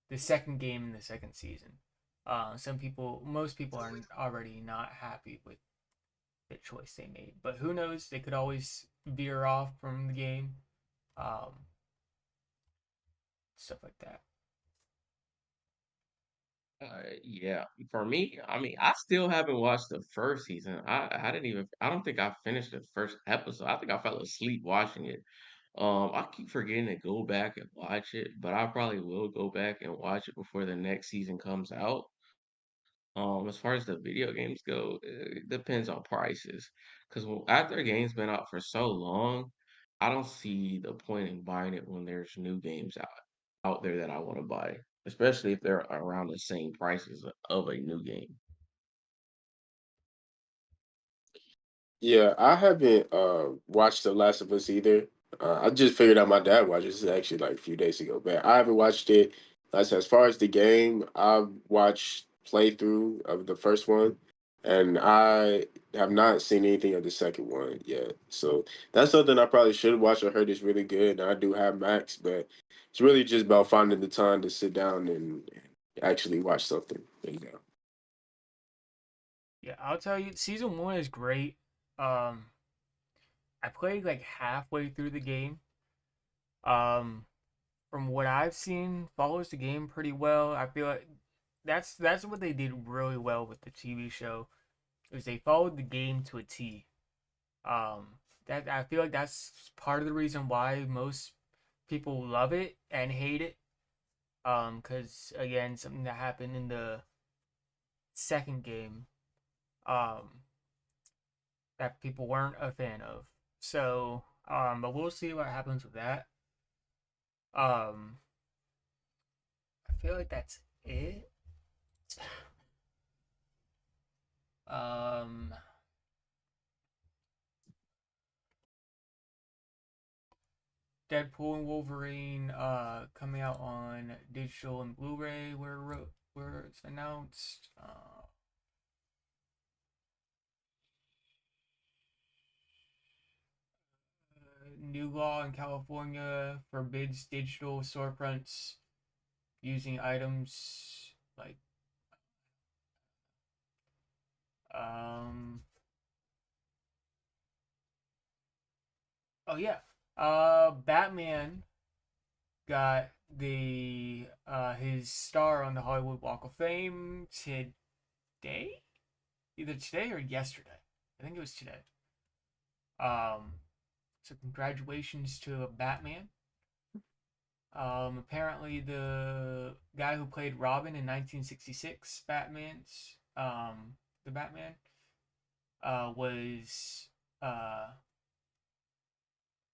the second game in the second season. Most people are already not happy with the choice they made, but who knows? They could always veer off from the game, um, stuff like that. Yeah, for me, I mean, I still haven't watched the first season. I didn't even. I don't think I finished the first episode. I think I fell asleep watching it. I keep forgetting to go back and watch it, but I probably will go back and watch it before the next season comes out. As far as the video games go, it depends on prices. Because after a game's been out for so long, I don't see the point in buying it when there's new games out there that I want to buy, especially if they're around the same prices of a new game. Yeah, I haven't watched The Last of Us either. I just figured out my dad watched it. This is actually like a few days ago, but I haven't watched it. As far as the game, I've watched playthrough of the first one, and I have not seen anything of the second one yet. So that's something I probably should watch. I heard it's really good, and I do have Max, but it's really just about finding the time to sit down and actually watch something. You know. Yeah, I'll tell you, season one is great. Um, I played like halfway through the game. Um, from what I've seen, follows the game pretty well. I feel like that's what they did really well with the TV show is they followed the game to a T. That I feel like that's part of the reason why most people love it and hate it. Because again, something that happened in the second game, um, that people weren't a fan of. So, but we'll see what happens with that. Um, I feel like that's it. Um, Deadpool and Wolverine coming out on digital and Blu-ray where it's announced. New law in California forbids digital storefronts using items like um oh yeah. Batman got the his star on the Hollywood Walk of Fame today? Either today or yesterday. I think it was today. Um so congratulations to Batman. Apparently the guy who played Robin in 1966 the Batman was uh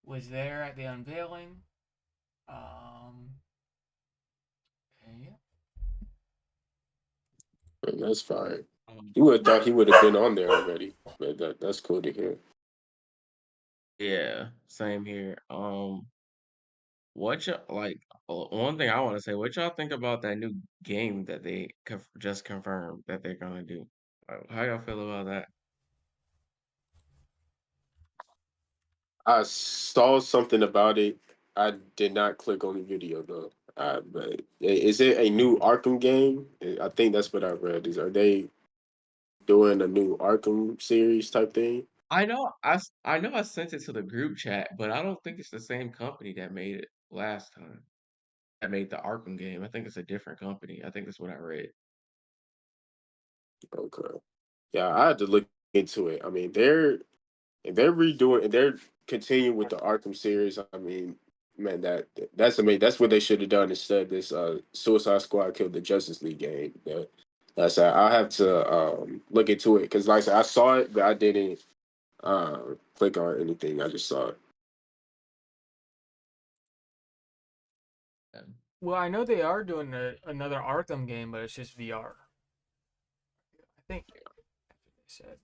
was there at the unveiling. Um, and yeah. And that's fine. Um, You would have thought he would have been on there already, but that's cool to hear. yeah, same here. What y'all like? One thing I want to say, what y'all think about that new game that they just confirmed that they're gonna do? How y'all feel about that? I saw something about it. I did not click on the video though. But is it a new Arkham game? I think that's what I read. Are they doing a new Arkham series type thing? I know I sent it to the group chat, but I don't think it's the same company that made it last time. That made the Arkham game. I think it's a different company. I think that's what I read. Okay. Yeah, I had to look into it. I mean, they're redoing and they're continuing with the Arkham series. I mean, man, that's amazing. That's what they should have done instead. This Suicide Squad killed the Justice League game. I'll have to look into it because, like I said, I saw it, but I didn't click on anything. I just saw it. Um, Well, I know they are doing another Arkham game, but it's just VR. I think that's what they said.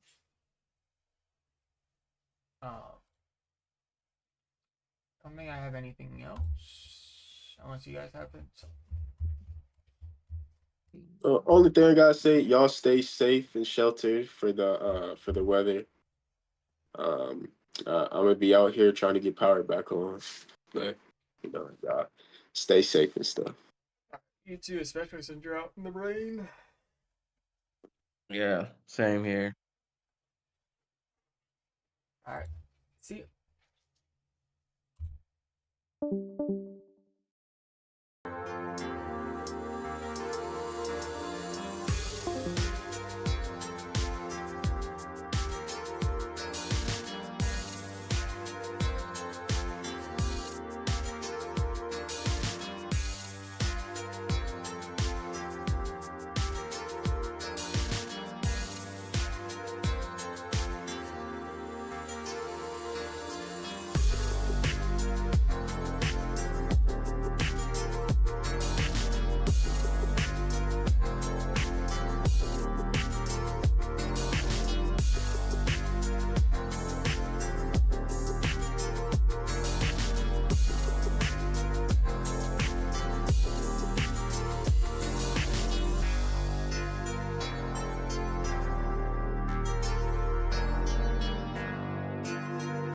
Uh, I don't think I have anything else, unless you guys have it. So, Only thing I gotta say, y'all stay safe and sheltered for the weather. Um, I'm gonna be out here trying to get power back on, but stay safe and stuff. you too, especially since you're out in the rain. yeah, same here. All right, see you.